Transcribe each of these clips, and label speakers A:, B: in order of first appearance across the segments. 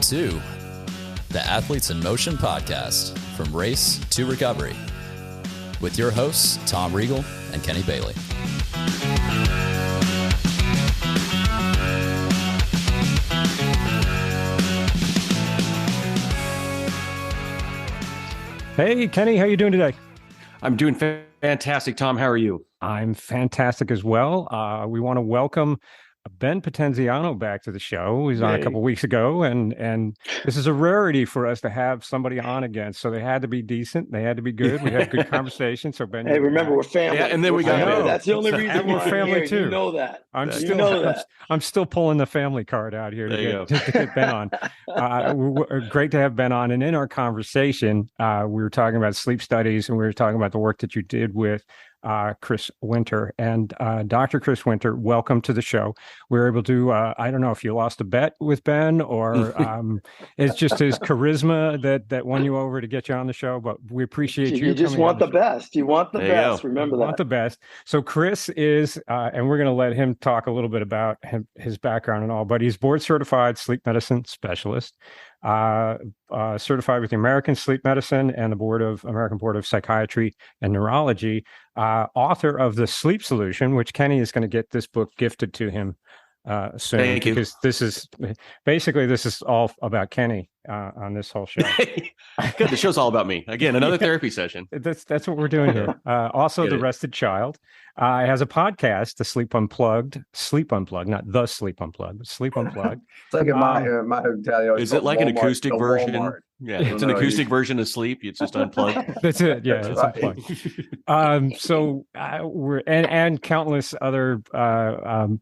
A: to the Athletes in Motion podcast, From Race to Recovery, with your hosts, Tom Riegel and Kenny Bailey.
B: Hey, Kenny, how you doing today?
C: I'm doing fantastic, Tom. How are you?
B: I'm fantastic as well. We want to welcome Ben Potenziano back to the show. He was on a couple weeks ago, and this is a rarity for us to have somebody on again. So they had to be decent. They had to be good. We had good conversation. So Ben,
D: hey, remember we're family.
C: Yeah, and then we got
D: that's the only reason
B: we're family
D: here.
B: too.
D: You know that.
B: I'm still pulling the family card out here to get Ben on. Great to have Ben on. And in our conversation, we were talking about sleep studies, and we were talking about the work that you did with Chris Winter. And Dr. Chris Winter, welcome to the show. We were able to, I don't know if you lost a bet with Ben or it's just his charisma that won you over to get you on the show, but we appreciate you.
D: You just want the best. You want the best. Remember that.
B: Want the best. So Chris is, and we're going to let him talk a little bit about his background and all, but he's board certified sleep medicine specialist, certified with the American Sleep Medicine and the American Board of Psychiatry and Neurology, author of The Sleep Solution, which Kenny is going to get this book gifted to him soon.
C: Thank you.
B: Because this is all about Kenny on this whole show.
C: Good. The show's all about me. Again, another therapy session.
B: That's what we're doing here. Also, The Rested Child has a podcast, The Sleep Unplugged, not The Sleep Unplugged, but Sleep Unplugged.
E: It's like in my hotel.
C: Is it like Walmart, an acoustic version? Walmart. Yeah, it's an acoustic version of sleep. It's just unplugged.
B: That's it. Yeah, it's unplugged. So we're and countless other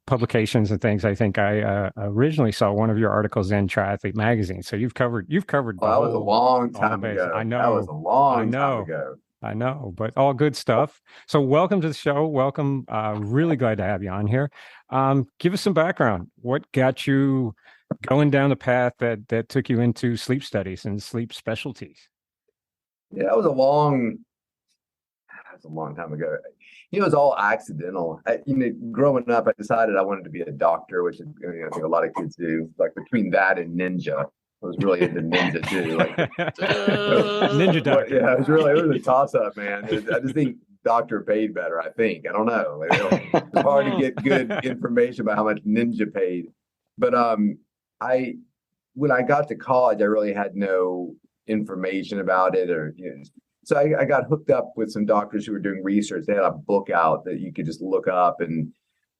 B: publications and things. I think I originally saw one of your articles in Triathlete magazine. So you've covered.
E: That was a long time ago.
B: I know.
E: That was a long time ago.
B: I know, but all good stuff. So welcome to the show. Welcome. Really glad to have you on here. Give us some background. What got you going down the path that took you into sleep studies and sleep specialties?
E: Yeah, it was a long time ago. It was all accidental. Growing up, I decided I wanted to be a doctor, which I think a lot of kids do. Like between that and ninja, I was really into ninja too.
B: Ninja doctor.
E: Yeah, it was a toss-up, man. I just think doctor paid better. I don't know. It's hard to get good information about how much ninja paid. But when I got to college, I really had no information about it, so I got hooked up with some doctors who were doing research. They had a book out that you could just look up and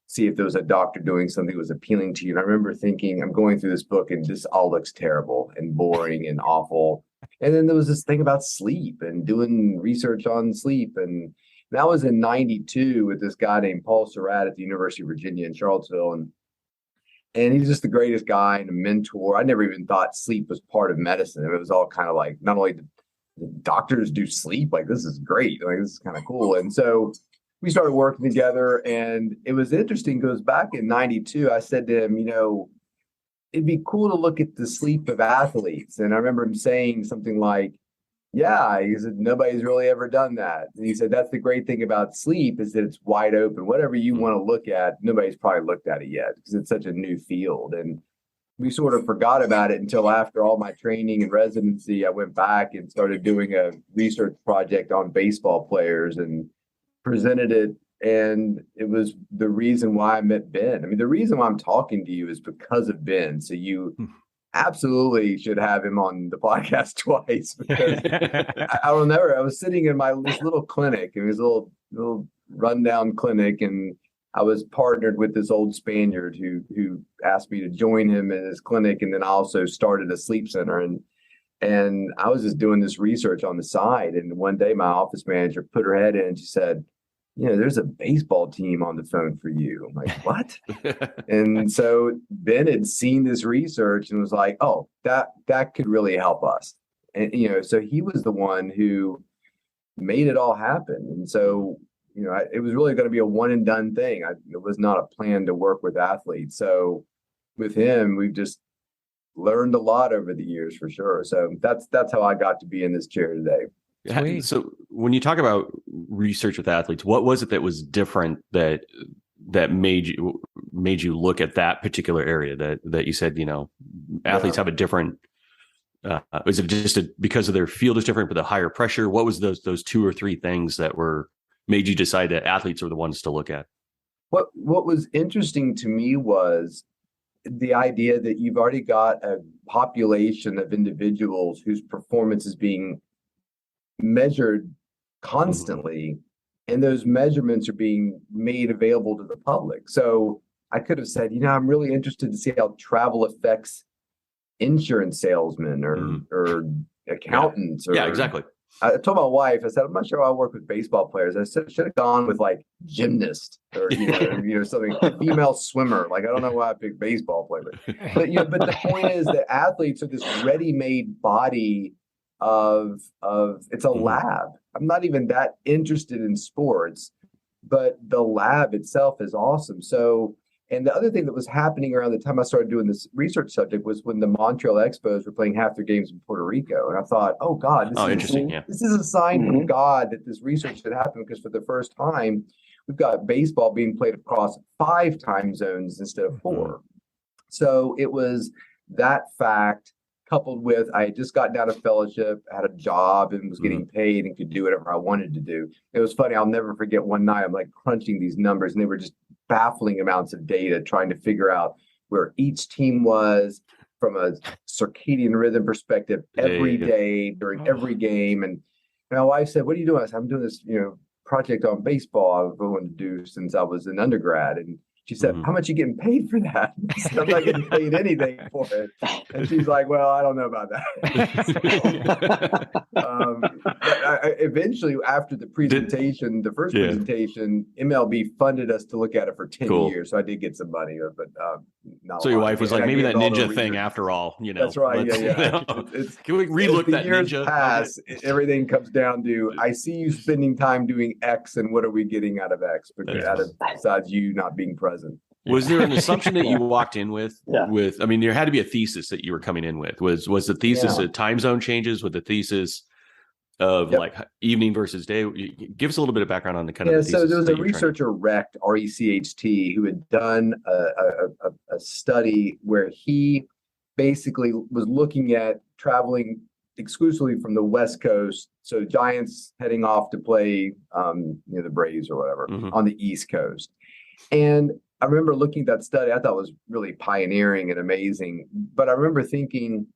E: see if there was a doctor doing something that was appealing to you. And I remember thinking, I'm going through this book and this all looks terrible and boring and awful. And then there was this thing about sleep and doing research on sleep. And that was in 92 with this guy named Paul Surratt at the University of Virginia in Charlottesville. And he's just the greatest guy and a mentor. I never even thought sleep was part of medicine. It was all kind of like, not only do doctors do sleep, like this is great. Like this is kind of cool. And so we started working together, and it was interesting because back in 92, I said to him, it'd be cool to look at the sleep of athletes. And I remember him saying something like, yeah, he said, nobody's really ever done that. And he said, that's the great thing about sleep is that it's wide open. Whatever you want to look at, nobody's probably looked at it yet because it's such a new field. And we sort of forgot about it until after all my training and residency, I went back and started doing a research project on baseball players and presented it. And it was the reason why I met Ben. I mean, the reason why I'm talking to you is because of Ben. So you absolutely should have him on the podcast twice. Because I was sitting in this little clinic, it was a little rundown clinic, and I was partnered with this old Spaniard who asked me to join him in his clinic, and then I also started a sleep center. And I was just doing this research on the side. And one day my office manager put her head in and she said, there's a baseball team on the phone for you. I'm like, what? And so Ben had seen this research and was like, oh, that could really help us. And, so he was the one who made it all happen. And so, it was really going to be a one and done thing. It was not a plan to work with athletes. So with him, we've just learned a lot over the years for sure. So that's how I got to be in this chair today.
C: Sweet. So when you talk about research with athletes, what was it that was different that made you look at that particular area that you said, athletes have a different is it just because of their field is different, but the higher pressure? What was those 2 or 3 things that made you decide that athletes are the ones to look at?
E: What was interesting to me was the idea that you've already got a population of individuals whose performance is being measured constantly, and those measurements are being made available to the public. So I could have said, I'm really interested to see how travel affects insurance salesmen or accountants.
C: Yeah, exactly.
E: I told my wife, I said, I'm not sure how I work with baseball players. I said, should have gone with like gymnast or something, female swimmer. Like, I don't know why I picked baseball player, but the point is that athletes are this ready-made body of it's a lab. I'm not even that interested in sports, but the lab itself is awesome. So, and the other thing that was happening around the time I started doing this research subject was when the Montreal Expos were playing half their games in Puerto Rico. And I thought, oh God, this is a sign from God that this research should happen, because for the first time, we've got baseball being played across 5 time zones instead of 4. So it was that fact, coupled with I had just gotten out of fellowship, had a job, and was getting paid and could do whatever I wanted to do. It was funny. I'll never forget one night I'm like crunching these numbers, and they were just baffling amounts of data, trying to figure out where each team was from a circadian rhythm perspective every day during every game. And my wife said, "What are you doing?" I said, "I'm doing this, project on baseball I've been wanting to do since I was an undergrad." And she said, "How much are you getting paid for that?" I said, "I'm not getting paid anything for it." And she's like, "Well, I don't know about that." Eventually, after the presentation, the first presentation, MLB funded us to look at it for 10 years. So I did get some money, but not.
C: So your wife was like, maybe that ninja thing after all,
E: That's right. Yeah.
C: Can we relook that
E: years
C: ninja?
E: Pass, everything comes down to, I see you spending time doing X, and what are we getting out of X? Besides you not being present.
C: Was there an assumption that you walked in with? I mean, there had to be a thesis that you were coming in with. Was the thesis of time zone changes? With the thesis of like evening versus day? Give us a little bit of background on the kind of the thesis.
E: So there was a researcher, Recht, R-E-C-H-T, who had done a study where he basically was looking at traveling exclusively from the West Coast. So Giants heading off to play the Braves or whatever on the East Coast. And I remember looking at that study, I thought it was really pioneering and amazing. But I remember thinking,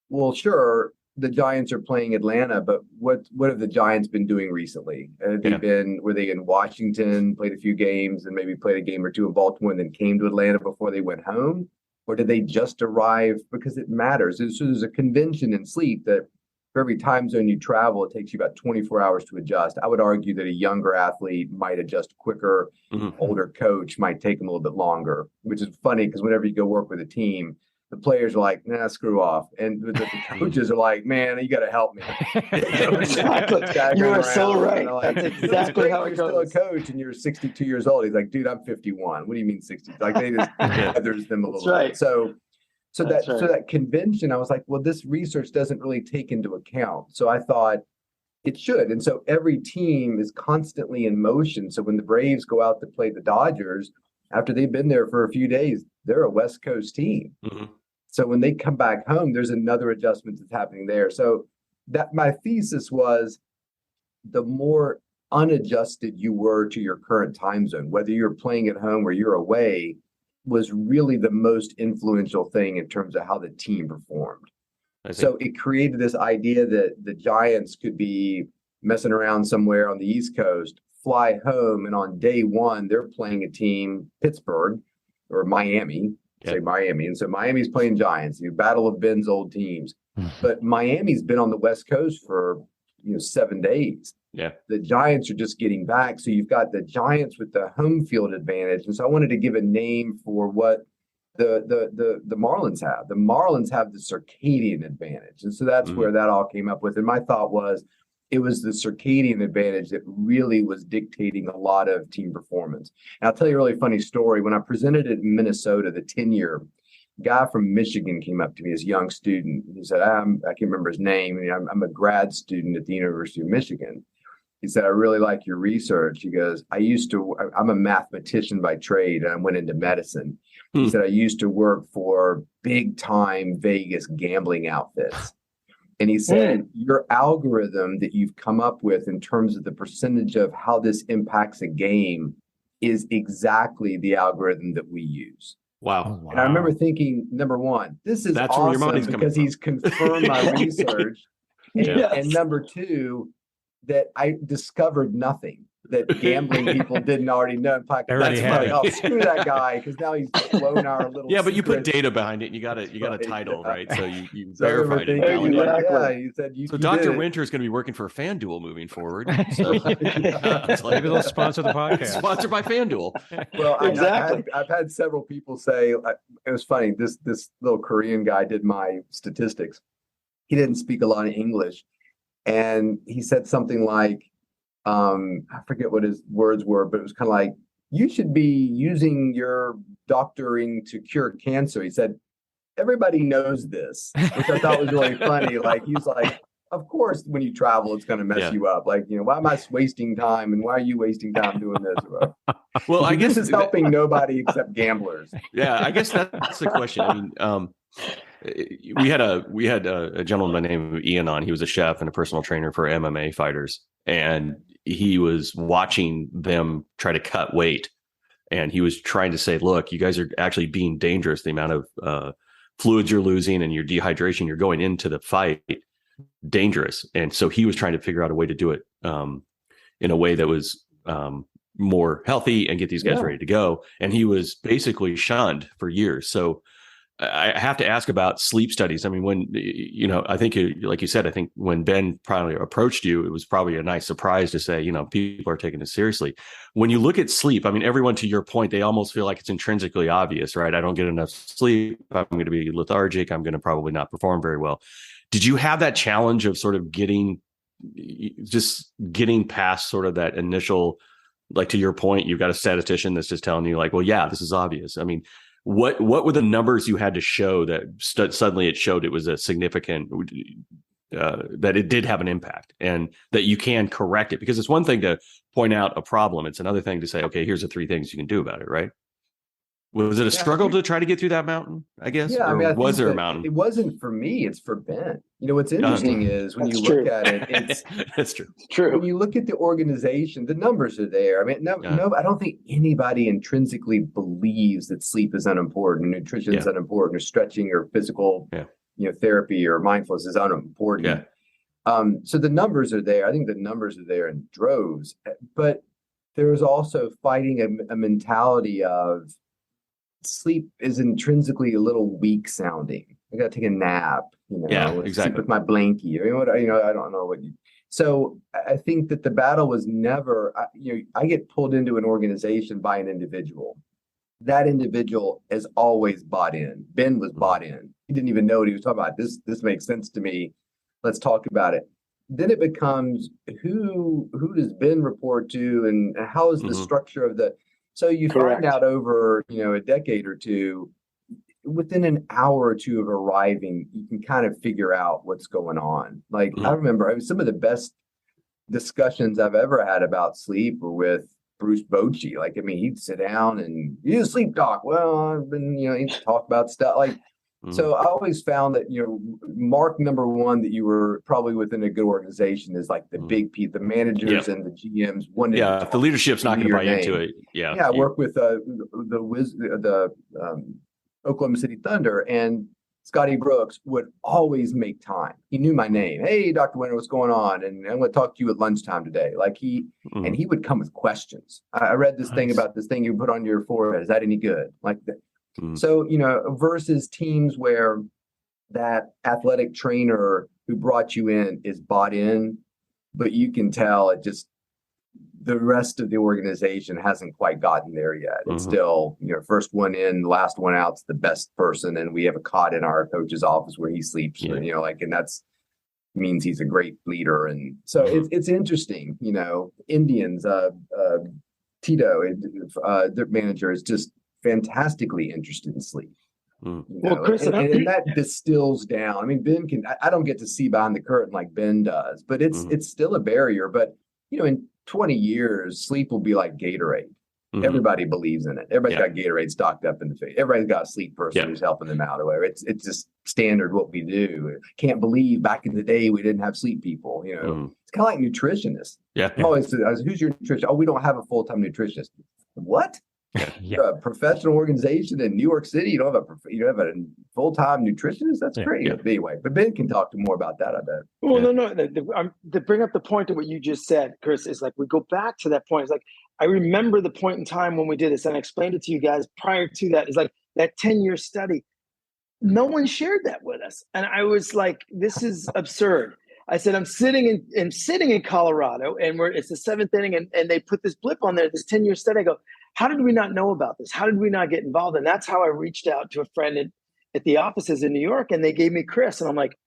E: well, sure, the Giants are playing Atlanta, but what have the Giants been doing recently? Were they in Washington, played a few games, and maybe played a game or two in Baltimore, and then came to Atlanta before they went home? Or did they just arrive? Because it matters. So there's a convention in sleep that for every time zone you travel, it takes you about 24 hours to adjust. I would argue that a younger athlete might adjust quicker. Older coach might take them a little bit longer, which is funny because whenever you go work with a team, the players are like, nah, screw off. And the coaches are like, man, you got to help me.
D: Exactly. You are so right.
E: Like,
D: that's exactly how it goes.
E: You're still a coach and you're 62 years old. He's like, dude, I'm 51. What do you mean 60? Like they just gathers them a little bit. So that convention, I was like, well, this research doesn't really take into account. So I thought it should. And so every team is constantly in motion. So when the Braves go out to play the Dodgers, after they've been there for a few days, they're a West Coast team. So when they come back home, there's another adjustment that's happening there. So that my thesis was, the more unadjusted you were to your current time zone, whether you're playing at home or you're away, was really the most influential thing in terms of how the team performed. So it created this idea that the Giants could be messing around somewhere on the East Coast, fly home, and on day one, they're playing a team, Pittsburgh or Miami, say Miami. And so Miami's playing Giants, you battle of Ben's old teams. But Miami's been on the West Coast for 7 days. The Giants are just getting back. So you've got the Giants with the home field advantage. And so I wanted to give a name for what the Marlins have. The Marlins have the circadian advantage. And so that's where that all came up with. And my thought was, it was the circadian advantage that really was dictating a lot of team performance. And I'll tell you a really funny story. When I presented it in Minnesota, the 10-year guy from Michigan came up to me as a young student. He said, I can't remember his name. I'm a grad student at the University of Michigan. He said, I really like your research. He goes, I'm a mathematician by trade, and I went into medicine. He said, I used to work for big time Vegas gambling outfits. And he said, your algorithm that you've come up with in terms of the percentage of how this impacts a game is exactly the algorithm that we use.
C: Wow.
E: And I remember thinking, number one, this is
C: That's where your
E: awesome
C: money's
E: because he's confirmed my research. And number two, that I discovered nothing that gambling people didn't already know. In fact, that's funny. Oh, screw that guy, because now he's blown our little.
C: Yeah, but you put data behind it, and you got a title, right? So you
E: so
C: verified it.
E: Yeah, he said you.
C: So Dr. Winter is going to be working for FanDuel moving forward. So
B: maybe they'll sponsor the podcast.
C: Sponsored by FanDuel.
E: Well, exactly. I've had several people say it was funny. This little Korean guy did my statistics. He didn't speak a lot of English, and he said something like, I forget what his words were, but it was kind of like, you should be using your doctoring to cure cancer. He said, everybody knows this, which I thought was really funny. Like, he's like, of course, when you travel, it's going to mess you up. Like, why am I wasting time? And why are you wasting time doing this?
C: Well, I guess
E: this is helping nobody except gamblers.
C: Yeah, I guess that's the question. I mean, we had a gentleman by the name of Ian on. He was a chef and a personal trainer for MMA fighters, and he was watching them try to cut weight, and he was trying to say, look, you guys are actually being dangerous. The amount of fluids you're losing and your dehydration, you're going into the fight, dangerous. And so he was trying to figure out a way to do it in a way that was more healthy and get these guys ready to go. And he was basically shunned for years. So I have to ask about sleep studies. I mean, when, I think, like you said, I think when Ben probably approached you, it was probably a nice surprise to say, people are taking this seriously. When you look at sleep, I mean, everyone, to your point, they almost feel like it's intrinsically obvious, right? I don't get enough sleep. I'm going to be lethargic. I'm going to probably not perform very well. Did you have that challenge of sort of getting past sort of that initial, like, to your point, you've got a statistician that's just telling you like, well, yeah, this is obvious. I mean, what were the numbers you had to show that suddenly it showed it was a significant, that it did have an impact and that you can correct it? Because it's one thing to point out a problem. It's another thing to say, okay, here's the 3 things you can do about it, right? Was it a struggle to try to get through that mountain, I guess?
E: Yeah,
C: or was there a mountain?
E: It wasn't for me. It's for Ben. What's interesting is when you look at it,
C: that's true.
D: It's true.
E: When you look at the organization, the numbers are there. I mean, no, I don't think anybody intrinsically believes that sleep is unimportant, nutrition is unimportant, or stretching or physical, therapy or mindfulness is unimportant. Yeah. So the numbers are there. I think the numbers are there in droves, but there is also fighting a mentality of sleep is intrinsically a little weak sounding. I got to take a nap,
C: exactly.
E: Sleep with my blankie. I don't know what you. So I think that the battle was never. I get pulled into an organization by an individual. That individual has always bought in. Ben was bought in. He didn't even know what he was talking about. This makes sense to me. Let's talk about it. Then it becomes who does Ben report to, and how is the structure of the. So you find out over, a decade or two, within an hour or two of arriving, you can kind of figure out what's going on. Like, I remember some of the best discussions I've ever had about sleep were with Bruce Bochy. Like, he'd sit down and, you sleep doc. Well, I've been, he'd talk about stuff like. So I always found that, mark number one, that you were probably within a good organization is like the big the managers and the GMs.
C: If the leadership's not going to buy into it. Yeah.
E: I work with the Oklahoma City Thunder, and Scotty Brooks would always make time. He knew my name. Hey, Dr. Winter, what's going on? And I'm going to talk to you at lunchtime today. Like and he would come with questions. I read this thing about this thing you put on your forehead. Is that any good? Like that. So, versus teams where that athletic trainer who brought you in is bought in, but you can tell the rest of the organization hasn't quite gotten there yet. It's still, first one in, last one out's the best person. And we have a cot in our coach's office where he sleeps, and that's means he's a great leader. And so it's interesting, Indians, Tito, their manager is just fantastically interested in sleep.
D: Well, Chris,
E: and that distills down. I mean, Ben I don't get to see behind the curtain like Ben does, but it's still a barrier. But in 20 years, sleep will be like Gatorade. Everybody believes in it. Everybody's got Gatorade stocked up in the face. Everybody's got a sleep person who's helping them out or whatever. It's just standard what we do. Can't believe back in the day we didn't have sleep people. You know, it's kind of like nutritionists. I'm always, who's your nutritionist? Oh, we don't have a full-time nutritionist. What? You're a professional organization in New York City. You don't have a full-time nutritionist. That's crazy. Anyway, but Ben can talk to more about that, I bet.
D: Well, no. To bring up the point of what you just said, Chris, is like we go back to that point. It's like I remember the point in time when we did this, and I explained it to you guys prior to that. It's like that 10-year study. No one shared that with us, and I was like, "This is absurd." I said, "I'm sitting in Colorado, and it's the 7th inning, and they put this blip on there, this 10-year study." I go, how did we not know about this? How did we not get involved? And that's how I reached out to a friend at the offices in New York, and they gave me Chris. And I'm like,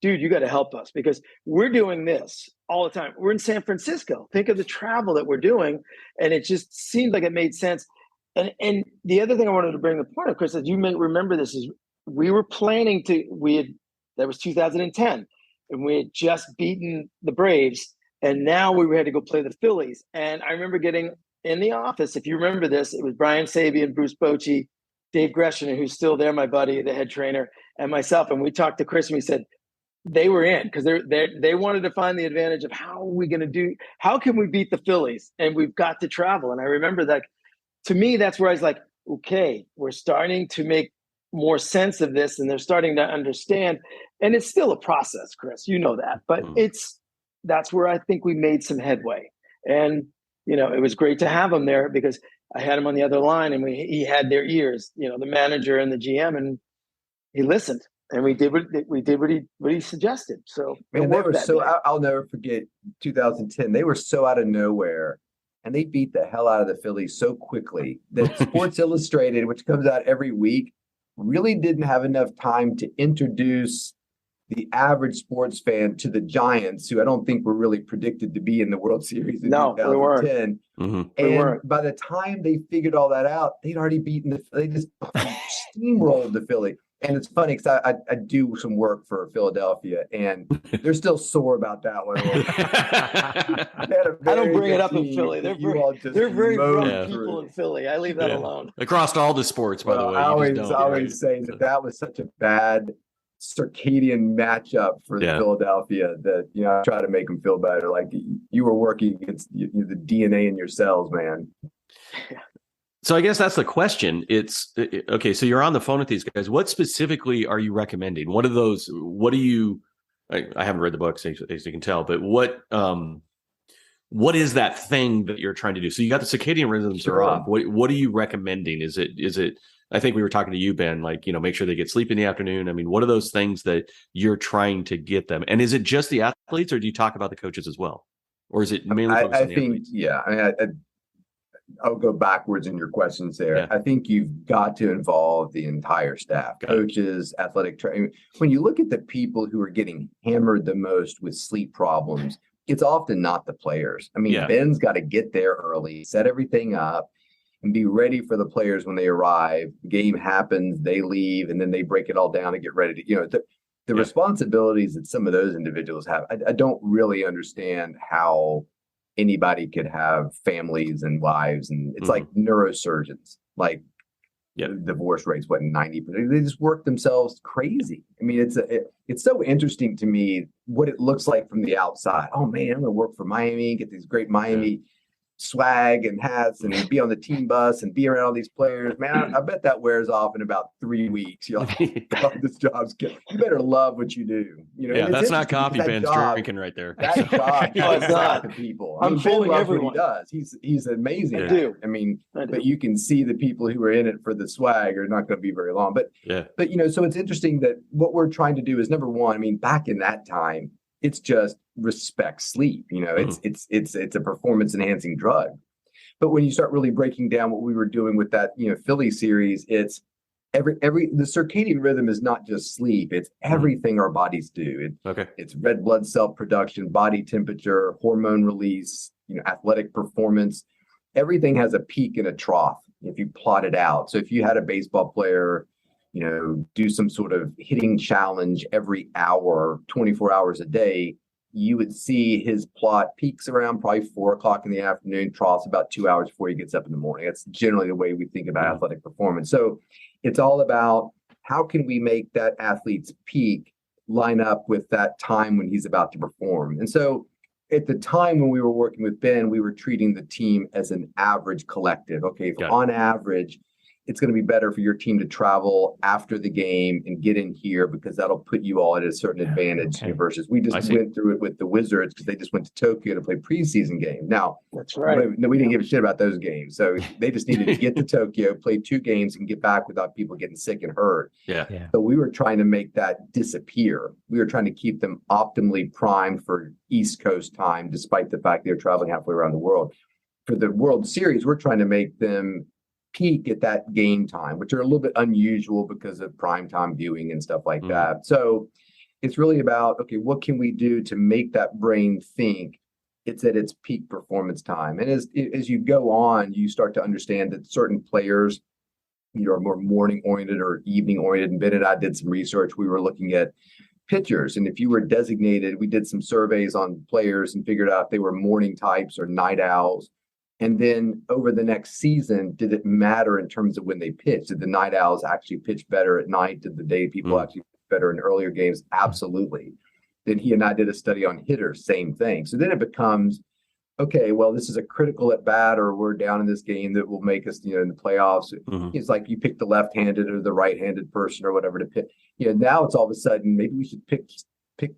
D: dude, you got to help us because we're doing this all the time. We're in San Francisco. Think of the travel that we're doing. And it just seemed like it made sense. And the other thing I wanted to bring the point of, Chris, that you may remember this is we were planning that was 2010, and we had just beaten the Braves. And now we had to go play the Phillies. And I remember getting in the office, if you remember this, it was Brian Sabian, Bruce Bochy, Dave Gresham, who's still there, my buddy, the head trainer, and myself. And we talked to Chris and we said they were in because they wanted to find the advantage of how can we beat the Phillies? And we've got to travel. And I remember that to me, that's where I was like, okay, we're starting to make more sense of this and they're starting to understand. And it's still a process, Chris, you know that, but that's where I think we made some headway. And it was great to have him there because I had him on the other line and he had their ears, the manager and the GM, and he listened and we did what he suggested. So
E: man, they were so I'll never forget 2010. They were so out of nowhere and they beat the hell out of the Phillies so quickly that Sports Illustrated, which comes out every week, really didn't have enough time to introduce the average sports fan to the Giants, who I don't think were really predicted to be in the World Series in 2010. And by the time they figured all that out, they'd already they just steamrolled the Philly. And it's funny because I do some work for Philadelphia, and they're still sore about that one.
D: I don't bring it up in Philly. They're very rough people in Philly. I leave that alone.
C: Across all the sports, by the way.
E: I always say that was such a bad circadian matchup for Philadelphia that I try to make them feel better. Like you were working against the DNA in your cells, man.
C: So I guess that's the question. It's okay. So you're on the phone with these guys. What specifically are you recommending? What do you? I haven't read the books as you can tell, but what is that thing that you're trying to do? So you got the circadian rhythms are off. What are you recommending? Is it? I think we were talking to you, Ben, like, make sure they get sleep in the afternoon. I mean, what are those things that you're trying to get them? And is it just the athletes or do you talk about the coaches as well? Or is it mainly focused on the athletes?
E: I'll go backwards in your questions there.
C: Yeah.
E: I think you've got to involve the entire staff, coaches, athletic training. When you look at the people who are getting hammered the most with sleep problems, it's often not the players. I mean, Ben's got to get there early, set everything up, and be ready for the players when they arrive. The game happens, they leave, and then they break it all down and get ready to, the responsibilities that some of those individuals have. I don't really understand how anybody could have families and wives, and it's like neurosurgeons, like divorce rates, 90%. They just work themselves crazy. I mean, it's so interesting to me what it looks like from the outside. Oh man, I'm going to work for Miami, get these great Miami swag and hats and be on the team bus and be around all these players. Man, I bet that wears off in about 3 weeks. You're like, oh, this job's good. You better love what you do.
C: That's not coffee Ben's drinking right there.
E: That job, it's not the people.
D: I'm fooling everyone.
E: What he does. He's amazing.
D: I do.
E: But you can see the people who are in it for the swag are not going to be very long. But so it's interesting that what we're trying to do is, number one, back in that time, it's just respect sleep. It's a performance enhancing drug. But when you start really breaking down what we were doing with that, Philly series, it's the circadian rhythm is not just sleep. It's everything our bodies do. It's red blood cell production, body temperature, hormone release, athletic performance. Everything has a peak and a trough if you plot it out. So if you had a baseball player, do some sort of hitting challenge every hour, 24 hours a day, you would see his plot peaks around probably 4 o'clock in the afternoon, troughs about 2 hours before he gets up in the morning. That's generally the way we think about athletic performance. So it's all about how can we make that athlete's peak line up with that time when he's about to perform. And so at the time when we were working with Ben, we were treating the team as an average collective. Okay, on average, it's going to be better for your team to travel after the game and get in here because that'll put you all at a certain advantage versus we just went through it with the Wizards because they just went to Tokyo to play preseason games. Now,
D: that's right.
E: We didn't give a shit about those games. So they just needed to get to Tokyo, play 2 games and get back without people getting sick and hurt.
C: Yeah.
E: So we were trying to make that disappear. We were trying to keep them optimally primed for East Coast time, despite the fact they were traveling halfway around the world. For the World Series, we're trying to make them peak at that game time, which are a little bit unusual because of primetime viewing and stuff like that. So it's really about, okay, what can we do to make that brain think it's at its peak performance time? And as you go on, you start to understand that certain players, are more morning oriented or evening oriented. And Ben and I did some research. We were looking at pitchers. And if you were designated, we did some surveys on players and figured out if they were morning types or night owls. And then over the next season, did it matter in terms of when they pitched? Did the night owls actually pitch better at night? Did the day people actually pitch better in earlier games? Absolutely. Then he and I did a study on hitters, same thing. So then it becomes, okay, well, this is a critical at bat, or we're down in this game that will make us, in the playoffs. It's like you pick the left-handed or the right-handed person or whatever to pick. Now it's all of a sudden, maybe we should pick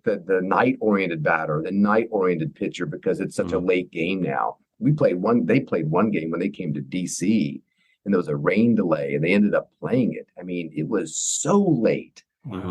E: the night-oriented batter, the night-oriented pitcher, because it's such a late game now. They played one game when they came to DC and there was a rain delay and they ended up playing it. I mean, it was so late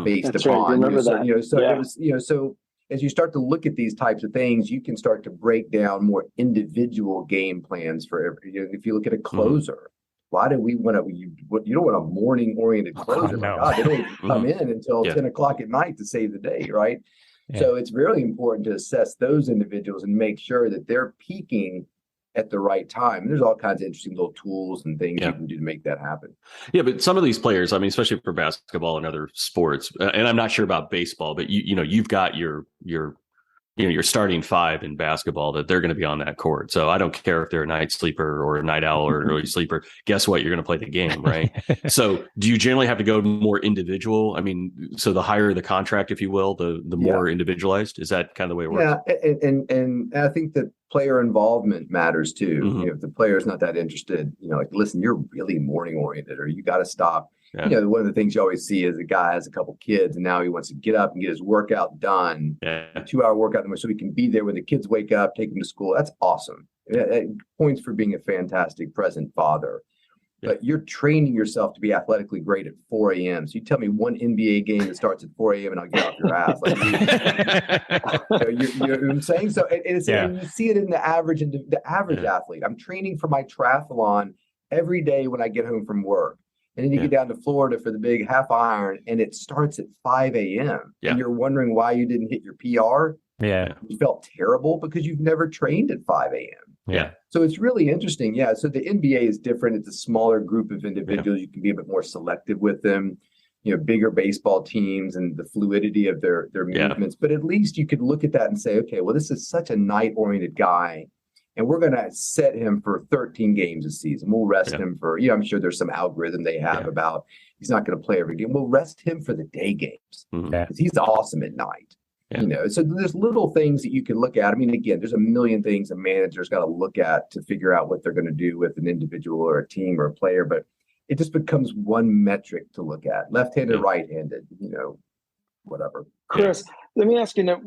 E: based
D: That's
E: upon,
D: right.
E: it was, so as you start to look at these types of things, you can start to break down more individual game plans for every, if you look at a closer, why do we want to, you don't want a morning oriented closer. My God, they don't even come in until 10 o'clock at night to save the day. Right. Yeah. So it's really important to assess those individuals and make sure that they're peaking at the right time. And there's all kinds of interesting little tools and things you can do to make that happen.
C: Yeah, but some of these players, I mean, especially for basketball and other sports, and I'm not sure about baseball, but you've got your starting 5 in basketball that they're going to be on that court. So I don't care if they're a night sleeper or a night owl or an early sleeper. Guess what? You're going to play the game, right? So do you generally have to go more individual? I mean, so the higher the contract, if you will, the more individualized. Is that kind of the way it works?
E: Yeah, and I think that player involvement matters too. If the player is not that interested, like, listen, you're really morning oriented, or you got to stop. Yeah. One of the things you always see is a guy has a couple kids and now he wants to get up and get his workout done, a 2-hour workout, so he can be there when the kids wake up, take them to school. That's awesome. It points for being a fantastic present father. But you're training yourself to be athletically great at 4 a.m. So you tell me one NBA game that starts at 4 a.m. and I'll get off your ass. Like, you know what I'm saying? So and you see it in the average athlete. I'm training for my triathlon every day when I get home from work. And then you get down to Florida for the big half iron and it starts at 5 a.m. And you're wondering why you didn't hit your PR.
B: Yeah.
E: You felt terrible because you've never trained at 5 a.m.
C: Yeah.
E: So it's really interesting. Yeah. So the NBA is different. It's a smaller group of individuals. You can be a bit more selective with them, bigger baseball teams and the fluidity of their movements. But at least you could look at that and say, okay, well, this is such a night-oriented guy. And we're going to set him for 13 games a season. We'll rest him for, I'm sure there's some algorithm they have about he's not going to play every game. We'll rest him for the day games because he's awesome at night. So there's little things that you can look at. I mean, again, there's a million things a manager's got to look at to figure out what they're going to do with an individual or a team or a player. But it just becomes one metric to look at: left-handed, right-handed, whatever.
D: Chris, let me ask you now,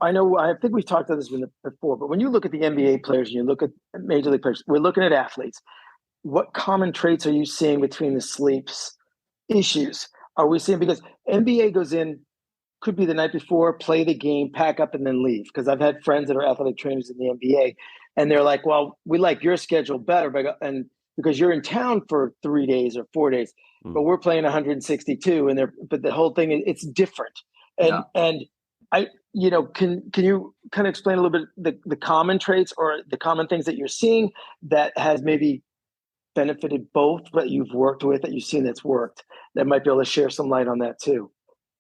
D: I think we've talked about this before, but when you look at the NBA players and you look at Major League players, we're looking at athletes. What common traits are you seeing between the sleeps issues? Are we seeing, because NBA goes in, could be the night before, play the game, pack up, and then leave? Because I've had friends that are athletic trainers in the NBA, and they're like, well, we like your schedule better, and because you're in town for 3 days or 4 days, but we're playing 162, but the whole thing, it's different. And I, can you kind of explain a little bit the common traits or the common things that you're seeing that has maybe benefited both that you've worked with, that you've seen that's worked, that might be able to share some light on that too?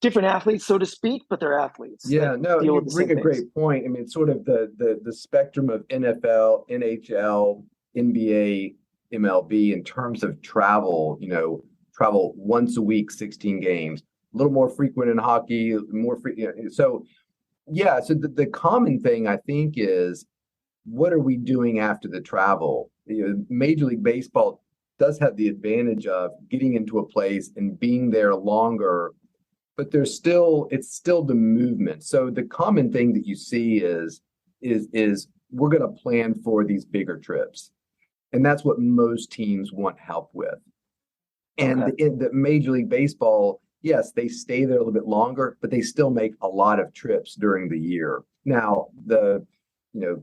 D: different athletes, so to speak, but they're athletes.
E: Yeah, no, you bring a great point. I mean, it's sort of the spectrum of NFL, NHL, NBA, MLB in terms of travel, travel once a week, 16 games, a little more frequent in hockey, more frequent. So the common thing I think is, what are we doing after the travel? Major League Baseball does have the advantage of getting into a place and being there longer, but it's still the movement. So the common thing that you see is we're going to plan for these bigger trips. And that's what most teams want help with. And in the Major League Baseball, yes, they stay there a little bit longer, but they still make a lot of trips during the year. Now, the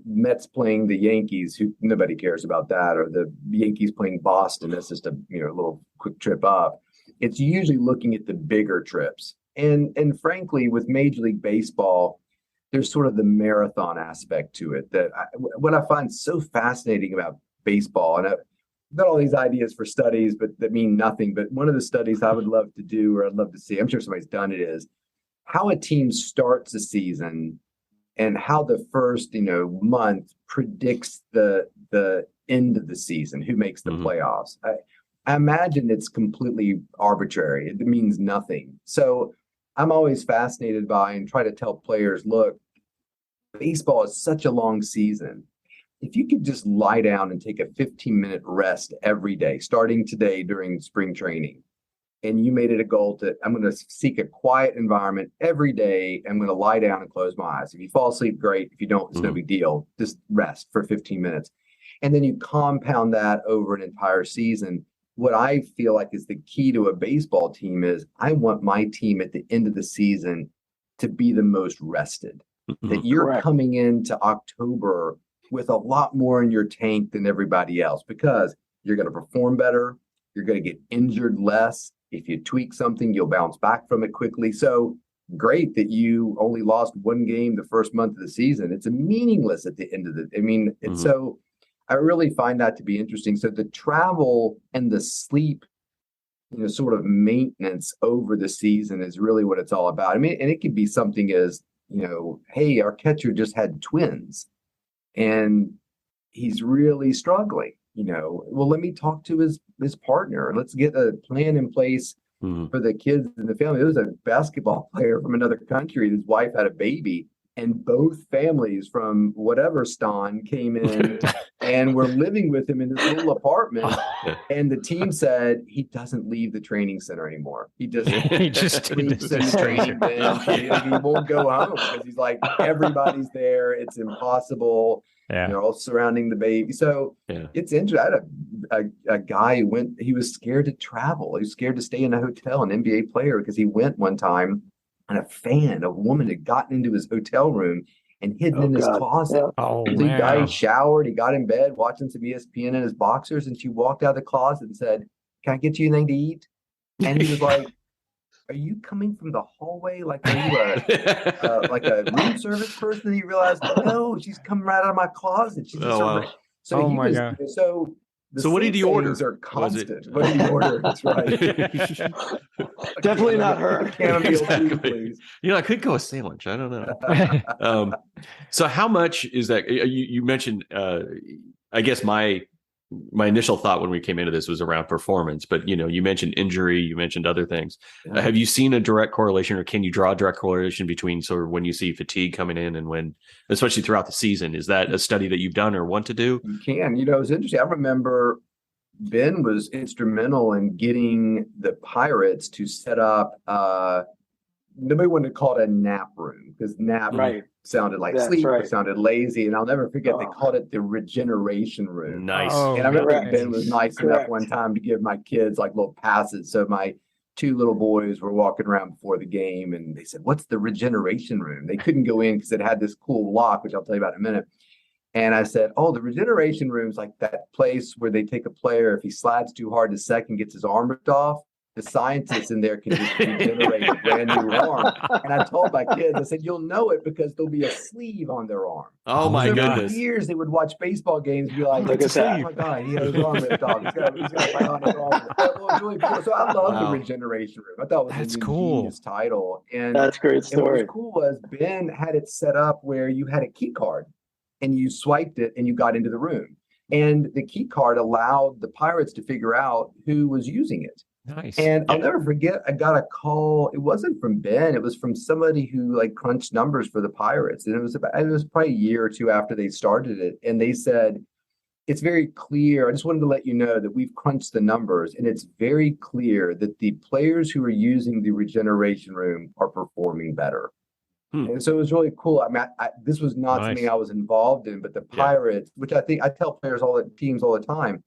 E: Mets playing the Yankees, who nobody cares about that, or the Yankees playing Boston, that's just a little quick trip up. It's usually looking at the bigger trips. And frankly, with Major League Baseball, there's sort of the marathon aspect to it what I find so fascinating about baseball, and I've got all these ideas for studies, but that mean nothing. But one of the studies I would love to do, or I'd love to see, I'm sure somebody's done it, is how a team starts a season and how the first, month predicts the end of the season, who makes the playoffs. I imagine it's completely arbitrary. It means nothing. So I'm always fascinated by and try to tell players, look, baseball is such a long season. If you could just lie down and take a 15-minute rest every day, starting today during spring training, and you made it a goal to, I'm going to seek a quiet environment every day. I'm going to lie down and close my eyes. If you fall asleep, great. If you don't, it's no big deal. Just rest for 15 minutes. And then you compound that over an entire season. What I feel like is the key to a baseball team is I want my team at the end of the season to be the most rested. That you're coming into October with a lot more in your tank than everybody else, because you're going to perform better. You're going to get injured less. If you tweak something, you'll bounce back from it quickly. So great that you only lost one game the first month of the season. It's meaningless at the end of it's so I really find that to be interesting. So the travel and the sleep, sort of maintenance over the season is really what it's all about. I mean, and it could be something as, hey, our catcher just had twins and he's really struggling. Well, let me talk to his partner. Let's get a plan in place for the kids and the family. There was a basketball player from another country. His wife had a baby, and both families from whatever stan came in and were living with him in this little apartment. And the team said he doesn't leave the training center anymore. He just sleeps in the training bench. He won't go home because he's like, everybody's there. It's impossible. Yeah. They're all surrounding the baby. So it's interesting. I had a guy who he was scared to travel. He was scared to stay in a hotel, an NBA player, because he went one time and a woman had gotten into his hotel room and hidden in his closet. Yeah.
B: Oh,
E: so the guy showered, he got in bed, watching some ESPN in his boxers, and she walked out of the closet and said, "Can I get you anything to eat?" And he was like, "Are you coming from the hallway? Like, are you like a room service person?" And he realized, no, she's coming right out of my closet. She's God. So
C: what did you order?
E: Are constant. What did you order? That's right.
D: Definitely not her.
E: Chamomile, please.
C: I could go a sandwich. I don't know. So how much is that? You mentioned, I guess my initial thought when we came into this was around performance, but you mentioned injury, you mentioned other things. Yeah. Have you seen a direct correlation, or can you draw a direct correlation between sort of when you see fatigue coming in and when, especially throughout the season? Is that a study that you've done or want to do?
E: You can. It's interesting. I remember Ben was instrumental in getting the Pirates to set up nobody wanted to call it a nap room, because nap sounded like sleep, it sounded lazy. And I'll never forget, they called it the regeneration room.
C: Nice.
E: And I remember Ben was nice enough one time to give my kids like little passes. So my two little boys were walking around before the game and they said, "What's the regeneration room?" They couldn't go in because it had this cool lock, which I'll tell you about in a minute. And I said, "Oh, the regeneration room's like that place where they take a player, if he slides too hard to second, gets his arm ripped off. the scientists in there can just regenerate a brand new arm. And I told my kids, I said, you'll know it because there'll be a sleeve on their arm.
C: Oh my goodness.
E: For years, they would watch baseball games and be like,
D: look at that.
E: Oh my God, he had his arm ripped off. He's got a bionic arm. Well, it's really cool. So I love the regeneration room. I thought it was an ingenious title. And
D: that's a great story.
E: And what was cool was Ben had it set up where you had a key card and you swiped it and you got into the room. And the key card allowed the Pirates to figure out who was using it.
B: Nice.
E: And I'll never forget, I got a call. It wasn't from Ben. It was from somebody who like crunched numbers for the Pirates. And it was probably a year or two after they started it. And they said, it's very clear. I just wanted to let you know that we've crunched the numbers. And it's very clear that the players who are using the regeneration room are performing better. And so it was really cool. I mean, this was not something I was involved in, but the Pirates, which I think I tell players teams all the time,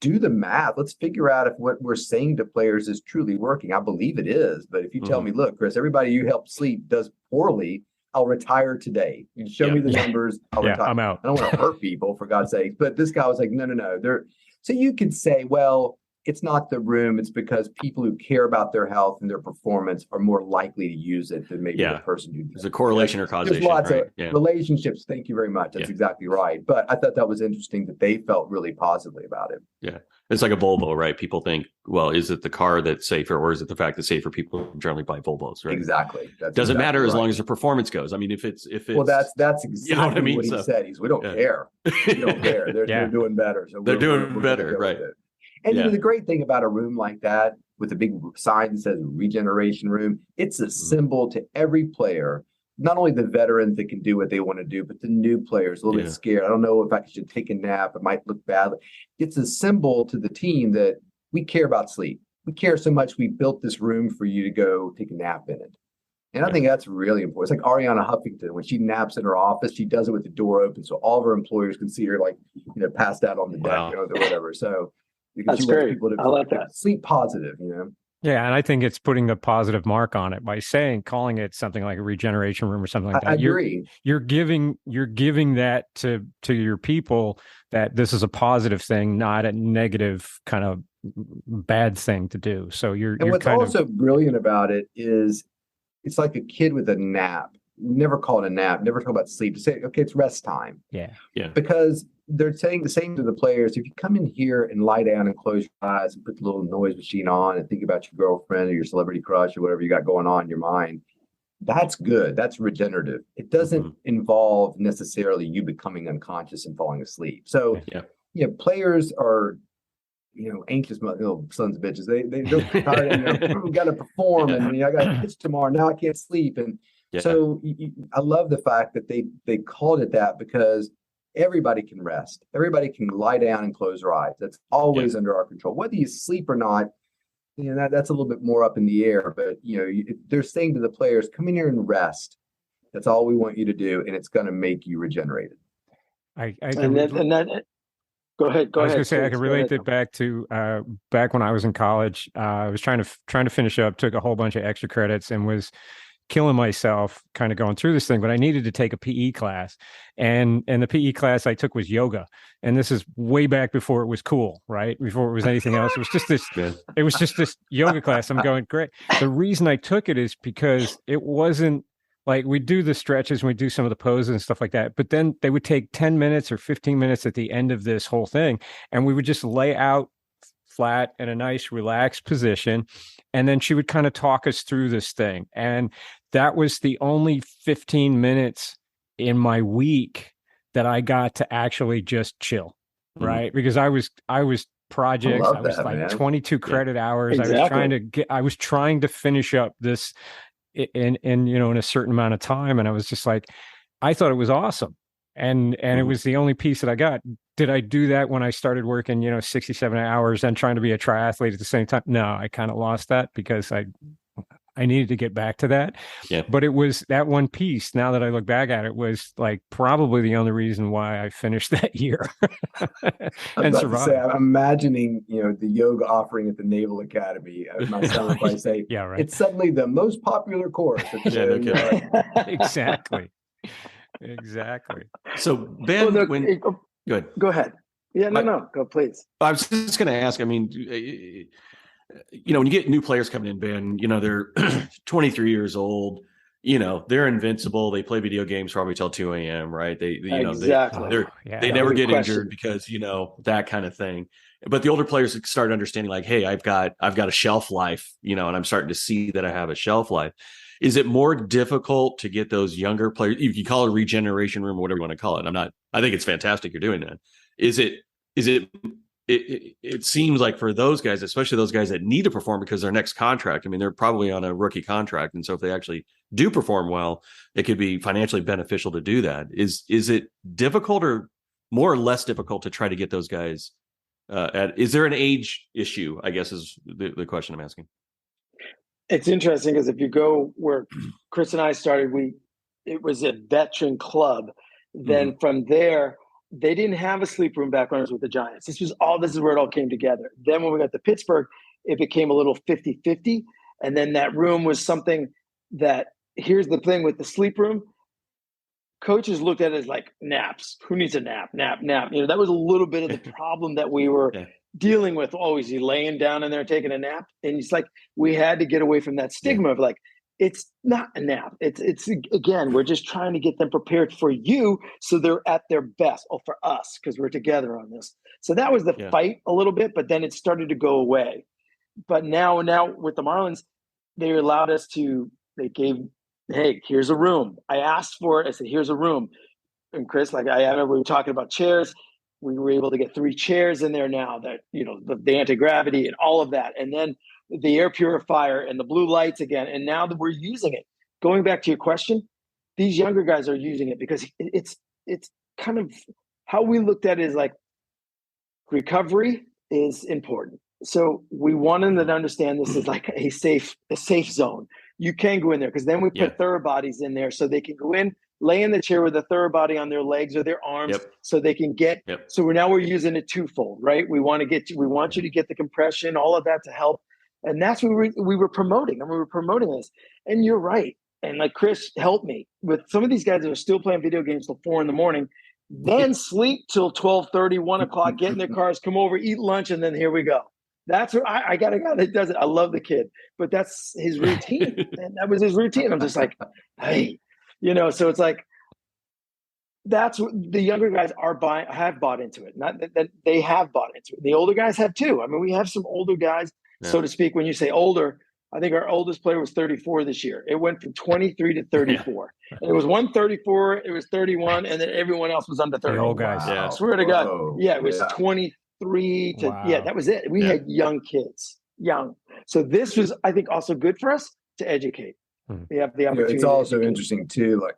E: do the math. Let's figure out if what we're saying to players is truly working. I believe it is. But if you tell me, look, Chris, everybody you help sleep does poorly, I'll retire today. You show me the numbers, I'll retire.
B: I'm out.
E: I don't want to hurt people, for God's sake. But this guy was like, no. So you could say, well, it's not the room. It's because people who care about their health and their performance are more likely to use it than maybe the person who does.
C: There's a correlation or causation.
E: There's lots of relationships. Thank you very much. That's exactly right. But I thought that was interesting that they felt really positively about it.
C: Yeah. It's like a Volvo, right? People think, well, is it the car that's safer or is it the fact that safer people generally buy Volvos, right?
E: Exactly.
C: Doesn't matter as long as the performance goes. I mean, if it's
E: well, that's exactly
C: you know what I mean?
E: What he said. We don't care. We don't care. They're doing better. So
C: they're doing better, right?
E: And you know, the great thing about a room like that with a big sign that says regeneration room, it's a symbol to every player, not only the veterans that can do what they want to do, but the new players a little bit scared. I don't know if I should take a nap. It might look bad. It's a symbol to the team that we care about sleep. We care so much. We built this room for you to go take a nap in it. And I think that's really important. It's like Ariana Huffington, when she naps in her office, she does it with the door open so all of her employers can see her, like, passed out on the deck, or whatever. So
D: that's great. People to I like that.
E: Sleep positive,
B: Yeah, and I think it's putting a positive mark on it by calling it something like a regeneration room or something like that.
E: I agree.
B: You're giving that to your people that this is a positive thing, not a negative kind of bad thing to do. So
E: and what's also brilliant about it is it's like a kid with a nap. Never call it a nap. Never talk about sleep. Say, okay, it's rest time.
B: Yeah.
E: Because they're saying the same to the players. If you come in here and lie down and close your eyes and put the little noise machine on and think about your girlfriend or your celebrity crush or whatever you got going on in your mind, that's good. That's regenerative. It doesn't involve necessarily you becoming unconscious and falling asleep. So, players are, anxious sons of bitches. They're tired. We got to perform, and I got to pitch tomorrow. Now I can't sleep, and so I love the fact that they called it that because everybody can rest. Everybody can lie down and close their eyes. That's always under our control. Whether you sleep or not, that's a little bit more up in the air. But they're saying to the players, "Come in here and rest. That's all we want you to do, and it's going to make you regenerated."
D: Go ahead.
B: I was going to say I can relate it back to back when I was in college. I was trying to finish up, took a whole bunch of extra credits, and was killing myself kind of going through this thing, but I needed to take a PE class, and the PE class I took was yoga, and this is way back before it was cool, right? Before it was anything else. It was just this. It was just this yoga class. I'm going, great. The reason I took it is because it wasn't like we do the stretches and we do some of the poses and stuff like that, but then they would take 10 minutes or 15 minutes at the end of this whole thing, and we would just lay out flat in a nice relaxed position, and then she would kind of talk us through this thing. And that was the only 15 minutes in my week that I got to actually just chill, right? Because I was projects. I was like 22 credit hours. Exactly. I was trying to finish up this in a certain amount of time. And I was just like, I thought it was awesome. And it was the only piece that I got. Did I do that when I started working, 67 hours and trying to be a triathlete at the same time? No, I kind of lost that because I needed to get back to that. Yeah. But it was that one piece, now that I look back at it, was like probably the only reason why I finished that year and survived.
E: I'm imagining, the yoga offering at the Naval Academy. My son would probably say, yeah, right. It's suddenly the most popular course.
B: Exactly. Exactly.
C: So Ben,
D: go ahead. Yeah, no, go please.
C: I was just going to ask, I mean, when you get new players coming in, Ben, they're 23 years old. They're invincible. They play video games probably till 2 a.m. Right? They never get injured because that kind of thing. But the older players start understanding, like, hey, I've got a shelf life, and I'm starting to see that I have a shelf life. Is it more difficult to get those younger players? You can call it a regeneration room or whatever you want to call it. I think it's fantastic you're doing that. It seems like for those guys, especially those guys that need to perform because their next contract, they're probably on a rookie contract. And so if they actually do perform well, it could be financially beneficial to do that. Is it difficult or more or less difficult to try to get those guys is there an age issue, I guess, is the question I'm asking.
D: It's interesting because if you go where Chris and I started, it was a veteran club. Then from there, they didn't have a sleep room back when I was with the Giants. This is where it all came together. Then when we got to Pittsburgh, it became a little 50-50. And then that room was something that, here's the thing with the sleep room, coaches looked at it as like naps. Who needs a nap? Nap. That was a little bit of the problem that we were dealing with. Oh, is he laying down in there taking a nap? And it's like, we had to get away from that stigma of like, it's not a nap. It's again, we're just trying to get them prepared for you so they're at their best. Oh, for us, because we're together on this. So that was the fight a little bit, but then it started to go away. But now with the Marlins, they allowed us to, hey, here's a room. I asked for it. I said, here's a room. And Chris, we were talking about chairs. We were able to get 3 chairs in there now that, the anti-gravity and all of that. And then the air purifier and the blue lights again. And now that we're using it, going back to your question, these younger guys are using it because it's kind of how we looked at it is like recovery is important. So we want them to understand this is like a safe zone. You can go in there because then we put third bodies in there so they can go in, lay in the chair with a third body on their legs or their arms so they can get. So we're using it twofold, right? We want you to get the compression, all of that to help. And that's what we were promoting. And we were promoting this. And you're right. And like Chris helped me with some of these guys that are still playing video games till 4 a.m, then sleep till 12:30, 1 o'clock, get in their cars, come over, eat lunch, and then here we go. That's what I got a guy that does it. I love the kid, but that's his routine. And that was his routine. I'm just like, hey, so it's like, that's what the younger guys have bought into it. Not that they have bought into it. The older guys have too. We have some older guys, so to speak. When you say older, I think our oldest player was 34 this year. It went from 23 to 34. And it was 134, it was 31, and then everyone else was under 30.
B: The old guys.
D: Wow. I swear to God. Yeah, it was 23 to, that was it. We had young kids, So this was, I think, also good for us to educate. We have the opportunity.
E: It's also interesting too, like,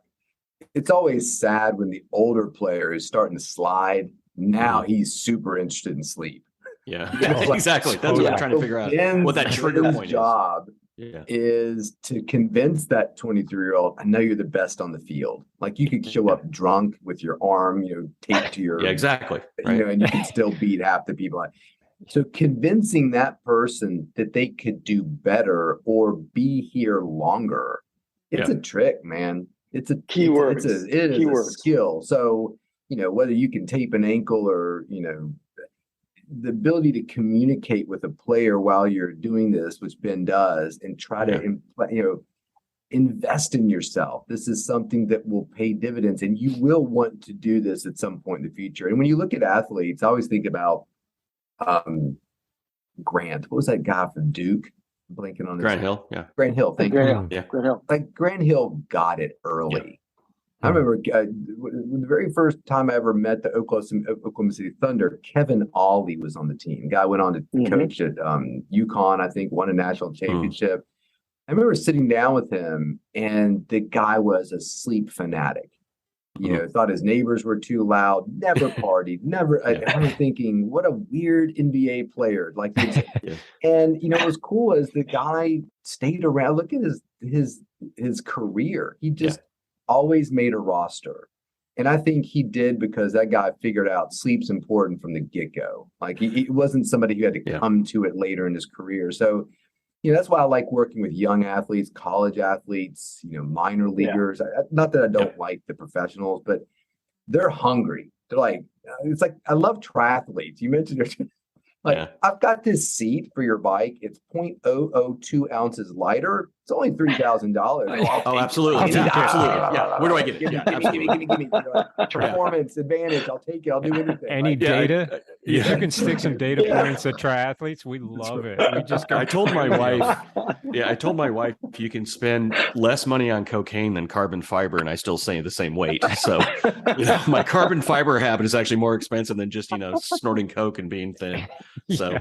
E: it's always sad when the older player is starting to slide. Now he's super interested in sleep.
C: Yeah, exactly. That's what I'm trying to figure out. What that trigger point
E: job is to convince that 23-year-old, I know you're the best on the field. Like you could show up drunk with your arm, taped to your
C: exactly. Right.
E: And you can still beat half the people. So convincing that person that they could do better or be here longer, it's a trick, man. It's a keyword. It is a skill. So, whether you can tape an ankle or, the ability to communicate with a player while you're doing this, which Ben does, and try to, invest in yourself. This is something that will pay dividends, and you will want to do this at some point in the future. And when you look at athletes, I always think about Grant. What was that guy from Duke? I'm blanking on his
C: Grant Hill. Yeah.
E: Grant Hill. Thank you.
D: Yeah. Grant Hill.
E: Like Grant Hill got it early. Yeah. I remember the very first time I ever met the Oklahoma City Thunder, Kevin Ollie was on the team. Guy went on to coach at UConn, I think, won a national championship. I remember sitting down with him, and the guy was a sleep fanatic. Thought his neighbors were too loud, never partied, never. I remember thinking, what a weird NBA player. Like, and what was cool is the guy stayed around. Look at his career. He just always made a roster. And I think he did because that guy figured out sleep's important from the get-go. Like he wasn't somebody who had to come to it later in his career. So, that's why I like working with young athletes, college athletes, minor leaguers. Not that I don't like the professionals, but they're hungry. They're like, it's like, I love triathletes. You mentioned Like, I've got this seat for your bike. It's 0.002 ounces lighter. It's only $3,000.
C: Oh, absolutely. Yeah, absolutely. Yeah. Where do I get it?
E: Give me. Performance advantage. I'll take it. I'll do anything.
B: Any data? If you can stick some data points at triathletes, we love it. We just go.
C: I told my wife, you can spend less money on cocaine than carbon fiber, and I still say the same weight. So, my carbon fiber habit is actually more expensive than just, snorting coke and being thin. So